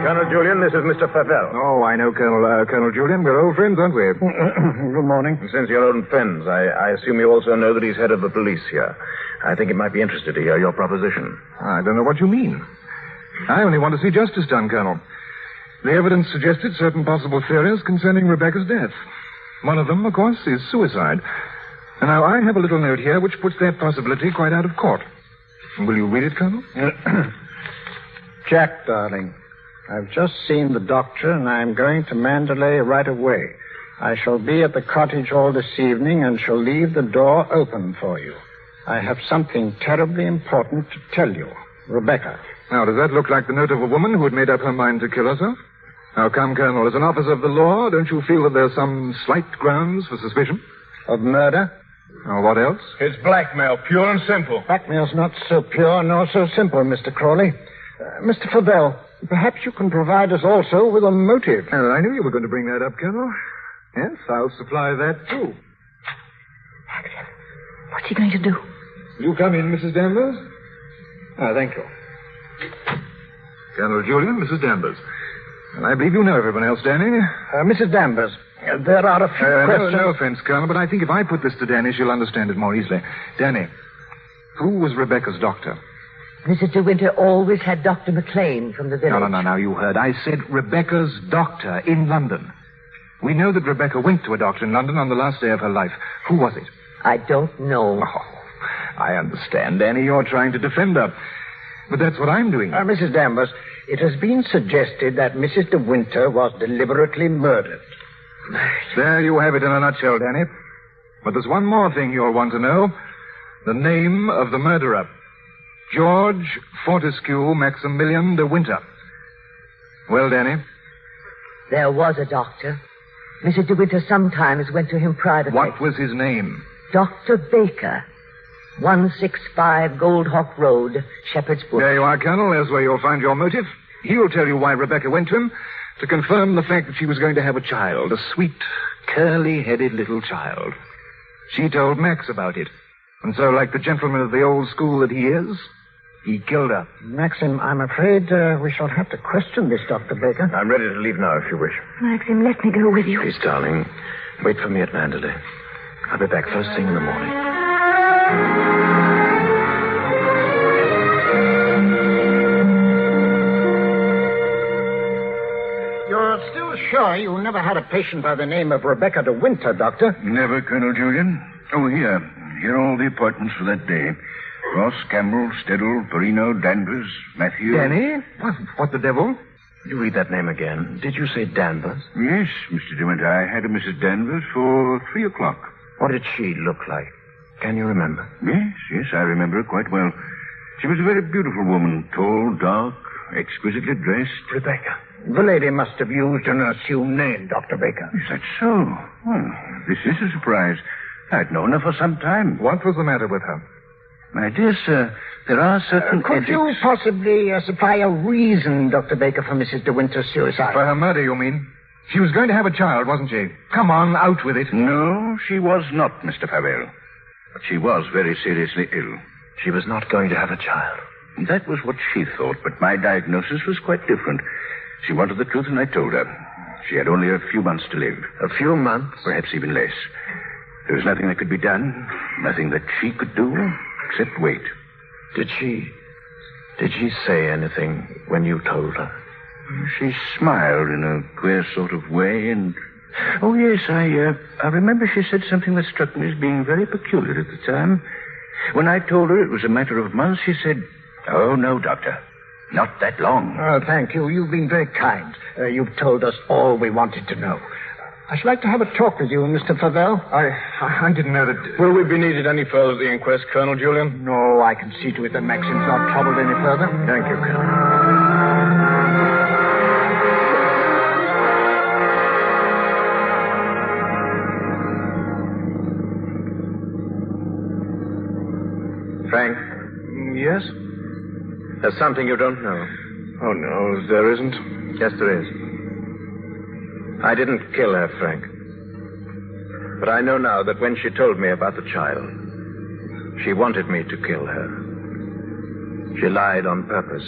Colonel Julian, this is Mr. Favell. Oh, I know Colonel Julian. We're old friends, aren't we? Good morning. Since you're old friends, I assume you also know that he's head of the police here. I think he might be interested to hear your proposition. I don't know what you mean. I only want to see justice done, Colonel. The evidence suggested certain possible theories concerning Rebecca's death. One of them, of course, is suicide. And now I have a little note here which puts that possibility quite out of court. Will you read it, Colonel? Jack, darling, I've just seen the doctor, and I'm going to Mandalay right away. I shall be at the cottage all this evening and shall leave the door open for you. I have something terribly important to tell you. Rebecca. Now, does that look like the note of a woman who had made up her mind to kill herself? Now, come, Colonel, as an officer of the law, don't you feel that there's some slight grounds for suspicion? Of murder? Or what else? It's blackmail, pure and simple. Blackmail's not so pure nor so simple, Mr. Crawley. Mr. Favell, perhaps you can provide us also with a motive. Oh, I knew you were going to bring that up, Colonel. Yes, I'll supply that, too. What's he going to do? You come in, Mrs. Danvers. Thank you. Colonel Julian, Mrs. Danvers. And I believe you know everyone else, Danny. Mrs. Danvers, there are a few questions... No offense, Colonel, but I think if I put this to Danny, she'll understand it more easily. Danny, who was Rebecca's doctor? Mrs. De Winter always had Dr. McLean from the village. No, you heard. I said Rebecca's doctor in London. We know that Rebecca went to a doctor in London on the last day of her life. Who was it? I don't know. Oh, I understand, Danny. You're trying to defend her. But that's what I'm doing. Mrs. Danvers, it has been suggested that Mrs. De Winter was deliberately murdered. There you have it in a nutshell, Danny. But there's one more thing you'll want to know. The name of the murderer. George Fortescue Maximilian De Winter. Well, Danny? There was a doctor. Mrs. De Winter sometimes went to him privately. What was his name? Dr. Baker. 165 Goldhawk Road, Shepherd's Bush. There you are, Colonel. There's where you'll find your motive. He'll tell you why Rebecca went to him, to confirm the fact that she was going to have a child, a sweet, curly-headed little child. She told Max about it. And so, like the gentleman of the old school that he is, he killed her. Maxim, I'm afraid we shall have to question this, Dr. Baker. I'm ready to leave now, if you wish. Maxim, let me go with you. Please, darling, wait for me at Mandalay. I'll be back first thing in the morning. You're still sure you never had a patient by the name of Rebecca De Winter, Doctor? Never, Colonel Julian. Oh, here. Here are all the appointments for that day. Ross, Campbell, Steddle, Perino, Danvers, Matthew. Danny? What the devil? You read that name again. Did you say Danvers? Yes, Mr. De Winter. I had a Mrs. Danvers for 3 o'clock. What did she look like? Can you remember? Yes, I remember her quite well. She was a very beautiful woman, tall, dark, exquisitely dressed. Rebecca. The lady must have used an assumed name, Dr. Baker. Is that so? Well, this is a surprise. I'd known her for some time. What was the matter with her? My dear sir, there are certain Could you possibly supply a reason, Dr. Baker, for Mrs. De Winter's suicide? For her murder, you mean? She was going to have a child, wasn't she? Come on, out with it. No, she was not, Mr. Favell. But she was very seriously ill. She was not going to have a child. That was what she thought, but my diagnosis was quite different. She wanted the truth, and I told her. She had only a few months to live. A few months? Perhaps even less. There was nothing that could be done, nothing that she could do, except wait. Did she say anything when you told her? She smiled in a queer sort of way, and... Oh, yes, I remember she said something that struck me as being very peculiar at the time. When I told her it was a matter of months, she said, "Oh, no, Doctor. Not that long." Oh, thank you. You've been very kind. You've told us all we wanted to know. I should like to have a talk with you, Mr. Favell. I didn't know that... Will we be needed any further at the inquest, Colonel Julian? No, I can see to it that Maxim's not troubled any further. Thank you, Colonel. Frank? Yes? There's something you don't know. Oh, no, there isn't. Yes, there is. I didn't kill her, Frank. But I know now that when she told me about the child, she wanted me to kill her. She lied on purpose.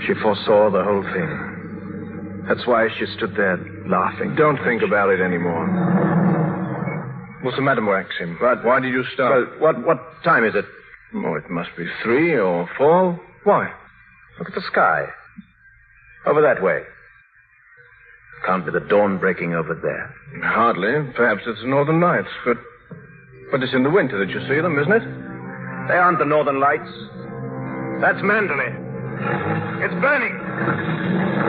She foresaw the whole thing. That's why she stood there laughing. Don't think about it anymore. What's the matter, Maxim? Why did you stop? Well, what time is it? Oh, it must be 3 or 4. Why? Look at the sky. Over that way. Can't be the dawn breaking over there. Hardly. Perhaps it's the Northern Lights, but it's in the winter that you see them, isn't it? They aren't the Northern Lights. That's Mandalay. It's burning.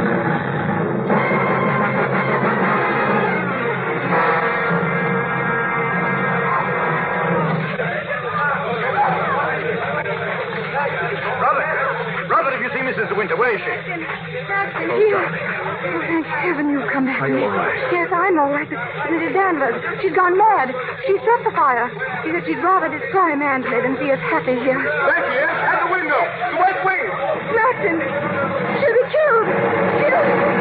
Robert, have you seen Mrs. De Winter? Where is she? Maxim, Oh, here. darling. Oh, thank heaven you've come back. Are you all right? Yes, I'm all right. But Mrs. Danvers, she's gone mad. She set the fire. She said she'd rather destroy Mandalay than see us happy here. There she is, at the window. The West Wing. Maxim, she'll be killed.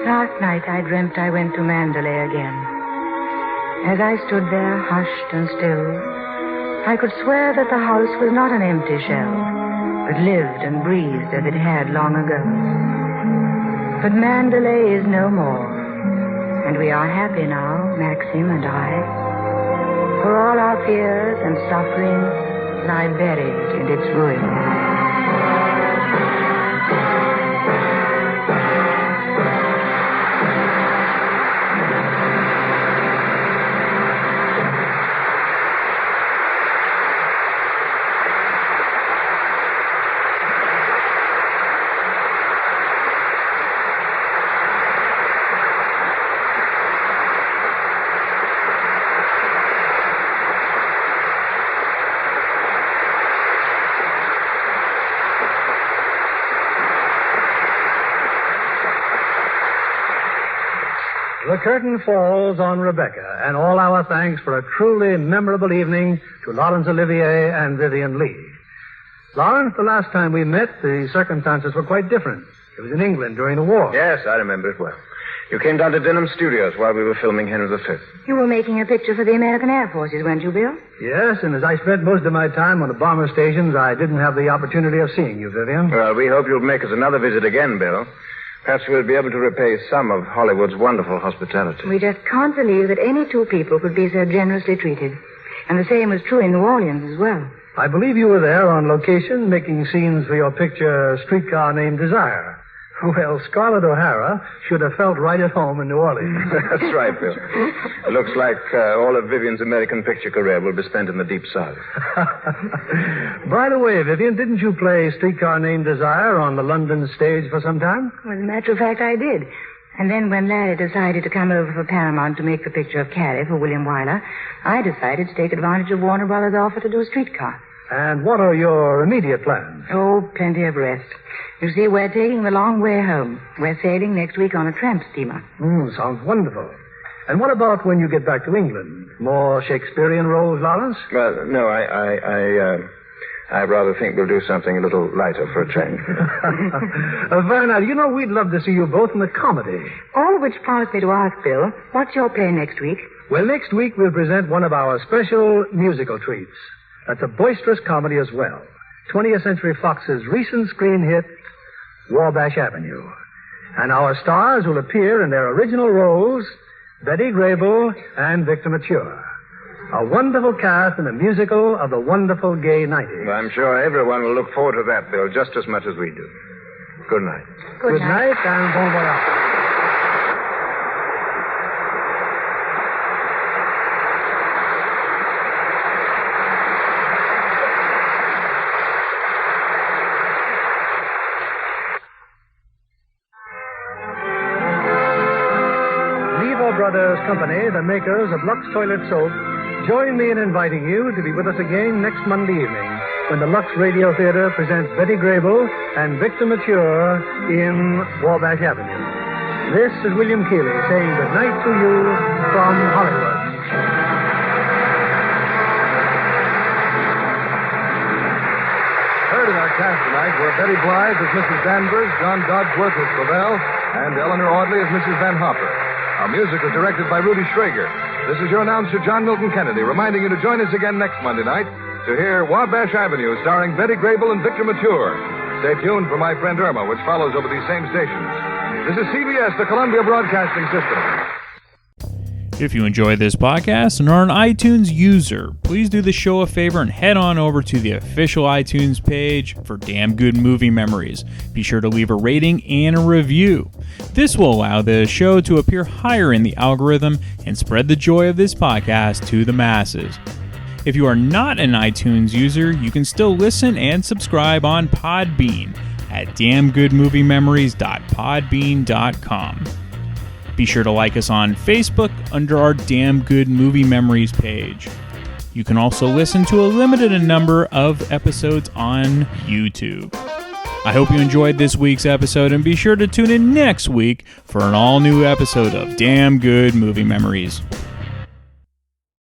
Last night I dreamt I went to Mandalay again. As I stood there, hushed and still, I could swear that the house was not an empty shell, but lived and breathed as it had long ago. But Mandalay is no more, and we are happy now, Maxim and I. For all our fears and suffering lie buried in its ruins. The curtain falls on Rebecca, and all our thanks for a truly memorable evening to Laurence Olivier and Vivian Lee. Lawrence, the last time we met, the circumstances were quite different. It was in England during the war. Yes, I remember it well. You came down to Denham Studios while we were filming Henry V. You were making a picture for the American Air Forces, weren't you, Bill? Yes, and as I spent most of my time on the bomber stations, I didn't have the opportunity of seeing you, Vivian. Well, we hope you'll make us another visit again, Bill. Perhaps we'll be able to repay some of Hollywood's wonderful hospitality. We just can't believe that any two people could be so generously treated. And the same was true in New Orleans as well. I believe you were there on location making scenes for your picture, Streetcar Named Desire. Well, Scarlett O'Hara should have felt right at home in New Orleans. That's right, Bill. It looks like all of Vivian's American picture career will be spent in the Deep South. By the way, Vivian, didn't you play Streetcar Named Desire on the London stage for some time? Well, as a matter of fact, I did. And then when Larry decided to come over for Paramount to make the picture of Carrie for William Wyler, I decided to take advantage of Warner Brothers' offer to do a streetcar. And what are your immediate plans? Oh, plenty of rest. You see, we're taking the long way home. We're sailing next week on a tramp steamer. Sounds wonderful. And what about when you get back to England? More Shakespearean roles, Lawrence? No, I rather think we'll do something a little lighter for a change. Verna, you know, we'd love to see you both in the comedy. All of which prompts me to ask, Bill, what's your play next week? Well, next week we'll present one of our special musical treats. That's a boisterous comedy as well. 20th Century Fox's recent screen hit, Wabash Avenue. And our stars will appear in their original roles, Betty Grable and Victor Mature. A wonderful cast in a musical of the wonderful gay 90s. Well, I'm sure everyone will look forward to that, Bill, just as much as we do. Good night. Good night and bon voyage. Brothers Company, the makers of Lux Toilet Soap, join me in inviting you to be with us again next Monday evening when the Lux Radio Theater presents Betty Grable and Victor Mature in Wabash Avenue. This is William Keighley saying good night to you from Hollywood. Heard in our cast tonight were Betty Blythe as Mrs. Danvers, John Dodsworth as Clavell, and Eleanor Audley as Mrs. Van Hopper. Our music was directed by Rudy Schrager. This is your announcer, John Milton Kennedy, reminding you to join us again next Monday night to hear Wabash Avenue starring Betty Grable and Victor Mature. Stay tuned for My Friend Irma, which follows over these same stations. This is CBS, the Columbia Broadcasting System. If you enjoy this podcast and are an iTunes user, please do the show a favor and head on over to the official iTunes page for Damn Good Movie Memories. Be sure to leave a rating and a review. This will allow the show to appear higher in the algorithm and spread the joy of this podcast to the masses. If you are not an iTunes user, you can still listen and subscribe on Podbean at damngoodmoviememories.podbean.com. Be sure to like us on Facebook under our Damn Good Movie Memories page. You can also listen to a limited number of episodes on YouTube. I hope you enjoyed this week's episode, and be sure to tune in next week for an all-new episode of Damn Good Movie Memories.